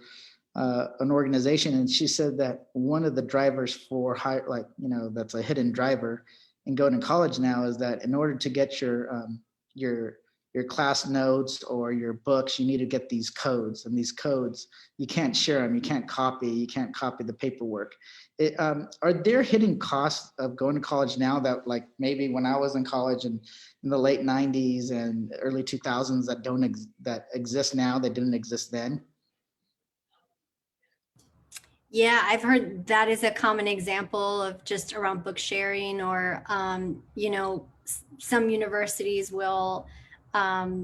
an organization, and she said that one of the drivers for that's a hidden driver in going to college now is that in order to get your your class notes or your books, you need to get these codes, and these codes, you can't share them, you can't copy the paperwork. Are there hidden costs of going to college now that, like, maybe when I was in college in the late 90s and early 2000s that exist now that didn't exist then? Yeah, I've heard that is a common example of just around book sharing, or, some universities will, have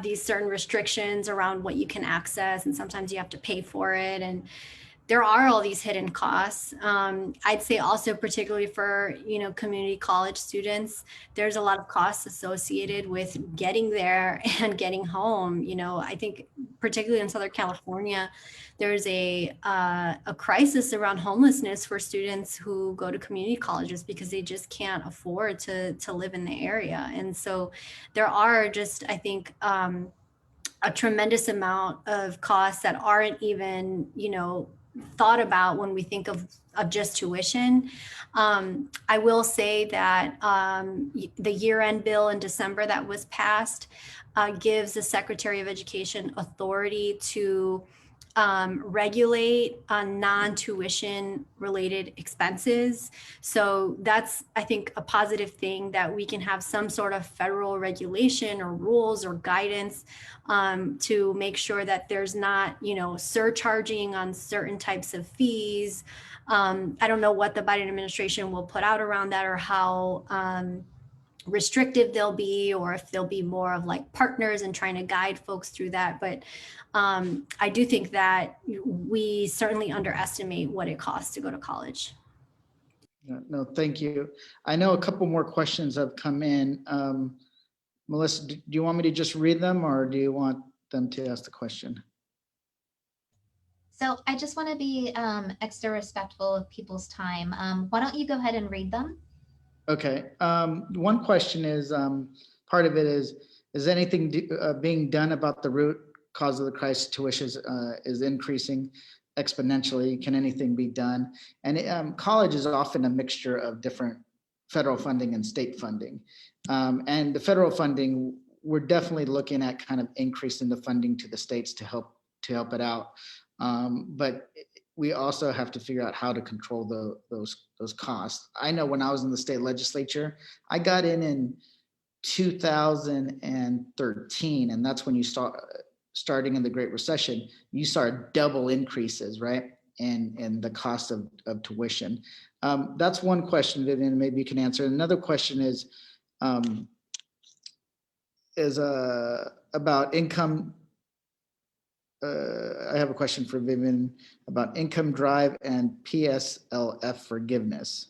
these certain restrictions around what you can access, and sometimes you have to pay for it. And there are all these hidden costs. I'd say also, particularly for, community college students, there's a lot of costs associated with getting there and getting home. I think particularly in Southern California, there's a crisis around homelessness for students who go to community colleges because they just can't afford to live in the area. And so there are just, I think, a tremendous amount of costs that aren't even, thought about when we think of just tuition. I will say that the year-end bill in December that was passed gives the Secretary of Education authority to regulate non-tuition related expenses. So that's, I think, a positive thing, that we can have some sort of federal regulation or rules or guidance to make sure that there's not, surcharging on certain types of fees. I don't know what the Biden administration will put out around that, or how restrictive they'll be, or if they'll be more of like partners and trying to guide folks through that. But I do think that we certainly underestimate what it costs to go to college. No, thank you. I know a couple more questions have come in. Melissa, do you want me to just read them, or do you want them to ask the question? So I just want to be extra respectful of people's time. Why don't you go ahead and read them? Okay. One question is, part of it is anything being done about the root cause of the crisis? Tuition is increasing exponentially. Can anything be done? And college is often a mixture of different federal funding and state funding. And the federal funding, we're definitely looking at kind of increasing the funding to the states to help it out. But we also have to figure out how to control those costs. I know when I was in the state legislature, I got in 2013, and that's when you starting in the Great Recession, you saw double increases, right? And the cost of tuition. That's one question, Vivian, maybe you can answer. Another question is about income. I have a question for Vivian about income drive and PSLF forgiveness.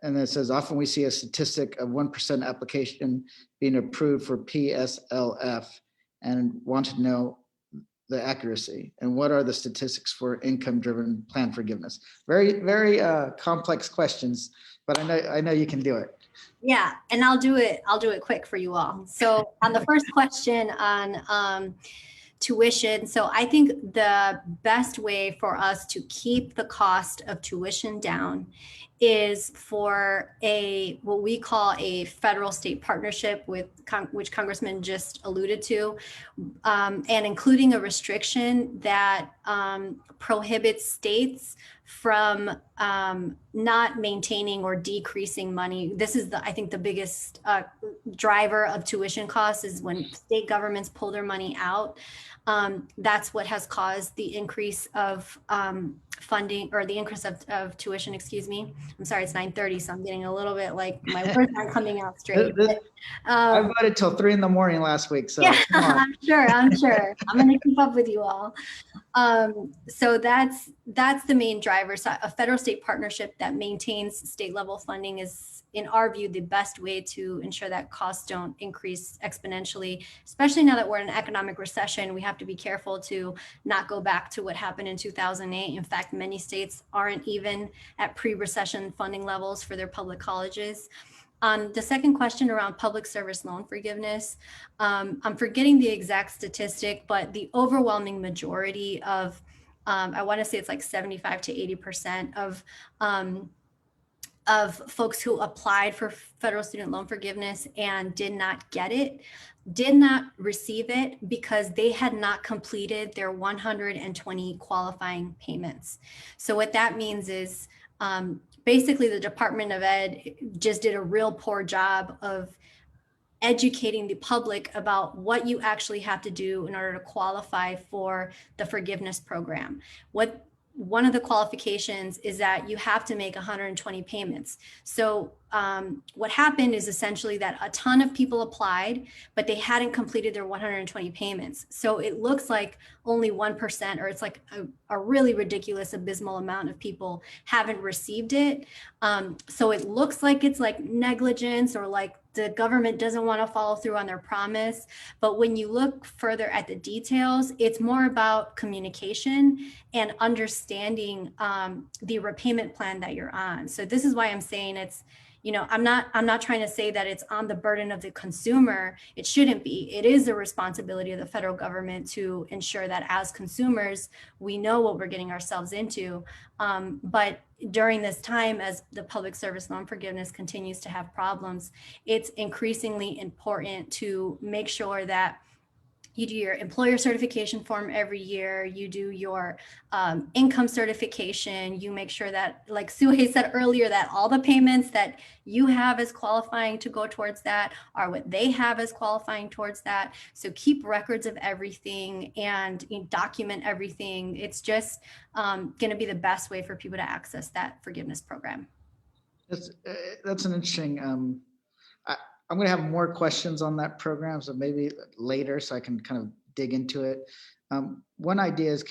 And it says, often we see a statistic of 1% application being approved for PSLF, and want to know the accuracy. And what are the statistics for income-driven plan forgiveness? Very, very complex questions, but I know you can do it. Yeah, and I'll do it quick for you all. So on the first question on tuition. So I think the best way for us to keep the cost of tuition down is for what we call a federal state partnership, with which Congressman just alluded to, and including a restriction that prohibits states from not maintaining or decreasing money. This is I think the biggest driver of tuition costs is when state governments pull their money out. That's what has caused the increase of funding, or the increase of tuition, excuse me. I'm sorry, it's 9:30, so I'm getting a little bit like my words aren't coming out straight. I voted till 3 a.m. last week, so yeah, I'm sure. I'm going to keep up with you all. So that's the main driver. So a federal state partnership that maintains state level funding is, in our view, the best way to ensure that costs don't increase exponentially, especially now that we're in an economic recession. We have to be careful to not go back to what happened in 2008. In fact, many states aren't even at pre-recession funding levels for their public colleges. The second question around public service loan forgiveness, I'm forgetting the exact statistic, but the overwhelming majority of, I want to say it's like 75 to 80% of of folks who applied for federal student loan forgiveness and did not get it, did not receive it because they had not completed their 120 qualifying payments. So what that means is basically the Department of Ed just did a real poor job of educating the public about what you actually have to do in order to qualify for the forgiveness program. One of the qualifications is that you have to make 120 payments. So what happened is essentially that a ton of people applied, but they hadn't completed their 120 payments. So it looks like only 1%, or it's like a really ridiculous, abysmal amount of people haven't received it. So it looks like it's like negligence, or like the government doesn't want to follow through on their promise. But when you look further at the details, it's more about communication and understanding the repayment plan that you're on. So this is why I'm saying it's, you know, I'm not trying to say that it's on the burden of the consumer. It shouldn't be. It is a responsibility of the federal government to ensure that as consumers, we know what we're getting ourselves into. But during this time, as the public service loan forgiveness continues to have problems, it's increasingly important to make sure that you do your employer certification form every year, you do your income certification, you make sure that, like Suhei said earlier, that all the payments that you have as qualifying to go towards that are what they have as qualifying towards that. So keep records of everything and document everything. It's just going to be the best way for people to access that forgiveness program. That's an interesting, I'm going to have more questions on that program, so maybe later, so I can kind of dig into it. One idea is,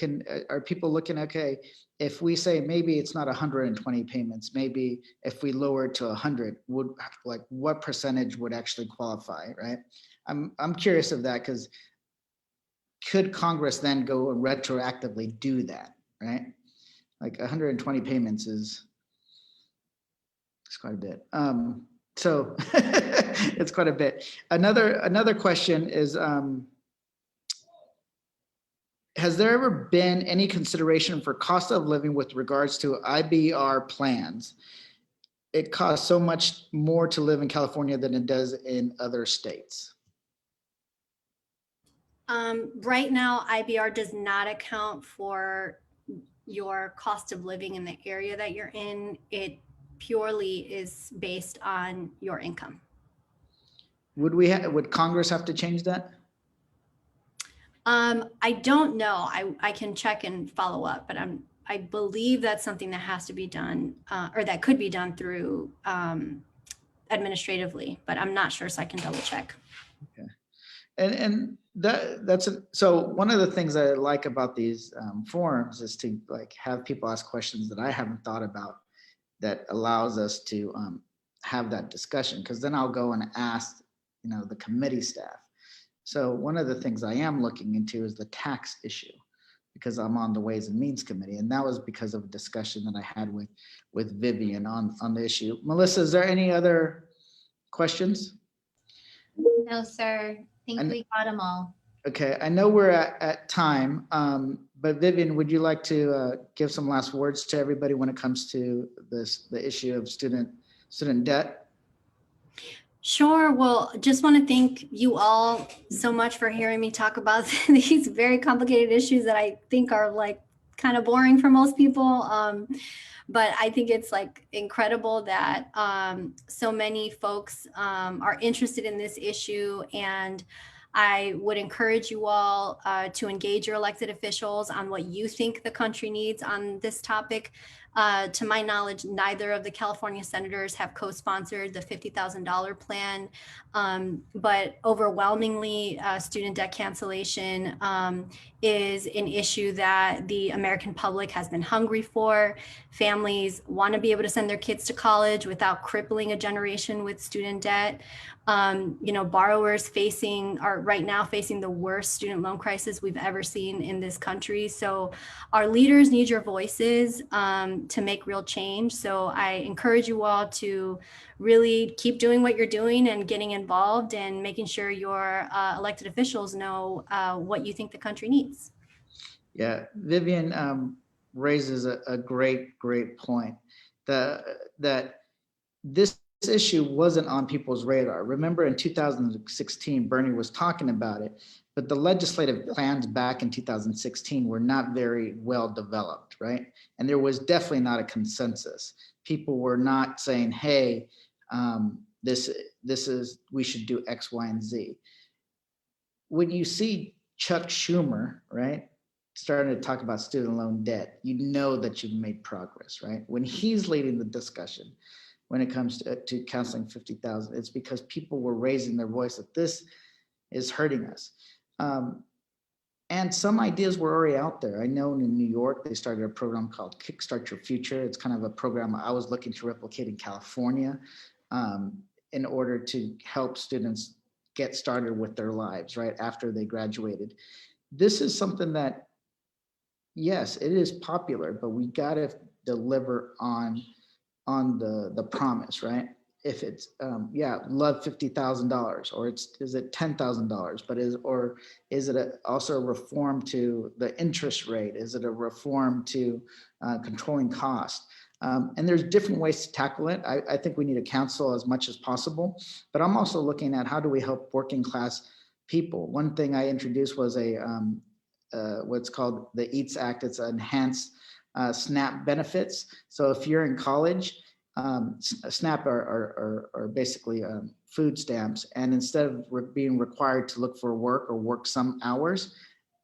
are people looking, okay, if we say maybe it's not 120 payments, maybe if we lower it to 100, what percentage would actually qualify, right? I'm curious of that, because could Congress then go and retroactively do that, right? Like 120 payments is quite a bit. So it's quite a bit. Another question is, has there ever been any consideration for cost of living with regards to IBR plans? It costs so much more to live in California than it does in other states. Right now, IBR does not account for your cost of living in the area that you're in. It purely is based on your income. Would Congress have to change that? I don't know. I can check and follow up, but I believe that's something that has to be done, or that could be done through administratively, but I'm not sure, so I can double check. Okay, and so one of the things I like about these forums is to like have people ask questions that I haven't thought about, that allows us to have that discussion, because then I'll go and ask, the committee staff. So one of the things I am looking into is the tax issue, because I'm on the Ways and Means Committee, and that was because of a discussion that I had with Vivian on the issue. Melissa, is there any other questions? No, sir. I think we got them all. Okay, I know we're at time, but Vivian, would you like to give some last words to everybody when it comes to the issue of student debt? Sure. Well, just want to thank you all so much for hearing me talk about these very complicated issues that I think are like kind of boring for most people. But I think it's like incredible that so many folks are interested in this issue, and I would encourage you all to engage your elected officials on what you think the country needs on this topic. To my knowledge, neither of the California senators have co-sponsored the $50,000 plan, but overwhelmingly, student debt cancellation is an issue that the American public has been hungry for. Families want to be able to send their kids to college without crippling a generation with student debt. Borrowers are right now facing the worst student loan crisis we've ever seen in this country. So our leaders need your voices to make real change. So I encourage you all to really keep doing what you're doing and getting involved and making sure your elected officials know what you think the country needs. Yeah, Vivian raises a great point, that this issue wasn't on people's radar. Remember in 2016, Bernie was talking about it, but the legislative plans back in 2016 were not very well developed, right? And there was definitely not a consensus. People were not saying, hey, this is, we should do X, Y, and Z. When you see Chuck Schumer, right, starting to talk about student loan debt, you know that you've made progress, right? When he's leading the discussion, when it comes to counseling 50,000, it's because people were raising their voice that this is hurting us. And some ideas were already out there. I know in New York, they started a program called Kickstart Your Future. It's kind of a program I was looking to replicate in California in order to help students get started with their lives right after they graduated. This is something that, yes, it is popular, but we got to deliver on the promise, right? If it's love $50,000, or is it $10,000? But is it also a reform to the interest rate? Is it a reform to controlling cost? And there's different ways to tackle it. I think we need to counsel as much as possible, but I'm also looking at how do we help working class people. One thing I introduced was what's called the EATS Act. It's enhanced SNAP benefits. So if you're in college, SNAP are basically food stamps, and instead of being required to look for work or work some hours,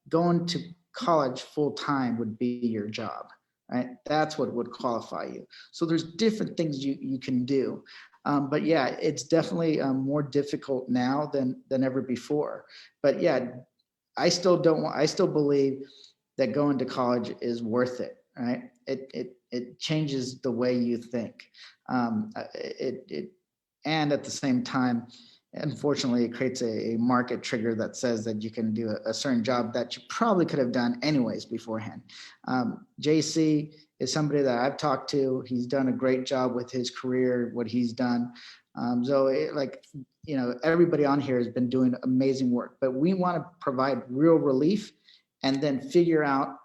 going to college full time would be your job, right? That's what would qualify you. So there's different things you can do. But yeah, it's definitely more difficult now than ever before. But yeah, I still believe that going to college is worth it, right? It changes the way you think. And at the same time, unfortunately, it creates a market trigger that says that you can do a certain job that you probably could have done anyways beforehand. JC is somebody that I've talked to. He's done a great job with his career, what he's done. Everybody on here has been doing amazing work, but we want to provide real relief and then figure out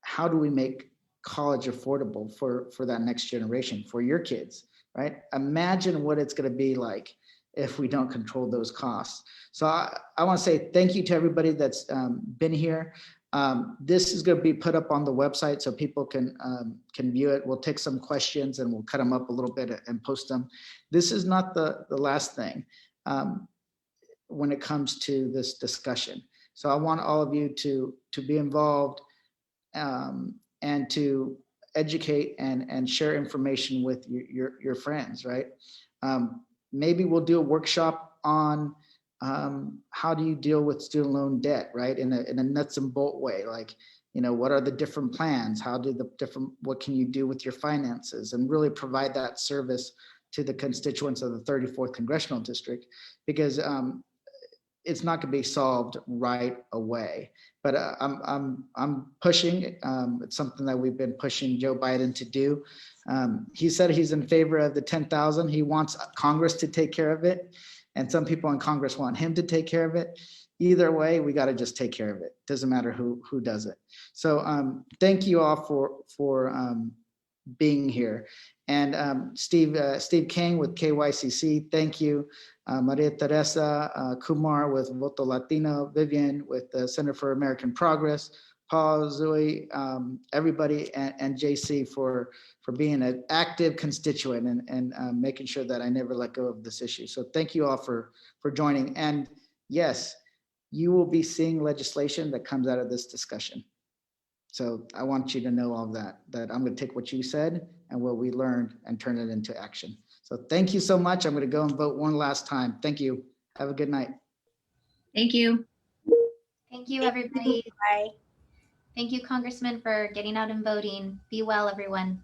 how do we make college affordable for that next generation, for your kids, right? Imagine what it's going to be like if we don't control those costs. So I want to say thank you to everybody that's been here. This is going to be put up on the website so people can view it. We'll take some questions and we'll cut them up a little bit and post them. This is not the last thing when it comes to this discussion. So I want all of you to be involved and to educate and share information with your friends, right? Maybe we'll do a workshop on how do you deal with student loan debt, right? In a nuts and bolt way, like, what are the different plans? What can you do with your finances, and really provide that service to the constituents of the 34th Congressional District, because it's not going to be solved right away. But I'm pushing. It's something that we've been pushing Joe Biden to do. He said he's in favor of the 10,000. He wants Congress to take care of it, and some people in Congress want him to take care of it. Either way, we got to just take care of it. Doesn't matter who does it. So thank you all for being here. And Steve King with KYCC, thank you. Maria Teresa Kumar with Voto Latino, Vivian with the Center for American Progress, Paul, Zoe, everybody, and JC for being an active constituent and making sure that I never let go of this issue. So thank you all for joining. And yes, you will be seeing legislation that comes out of this discussion. So I want you to know all that I'm going to take what you said and what we learned and turn it into action. So thank you so much. I'm going to go and vote one last time. Thank you. Have a good night. Thank you. Thank you, everybody. Bye. Thank you, Congressman, for getting out and voting. Be well, everyone.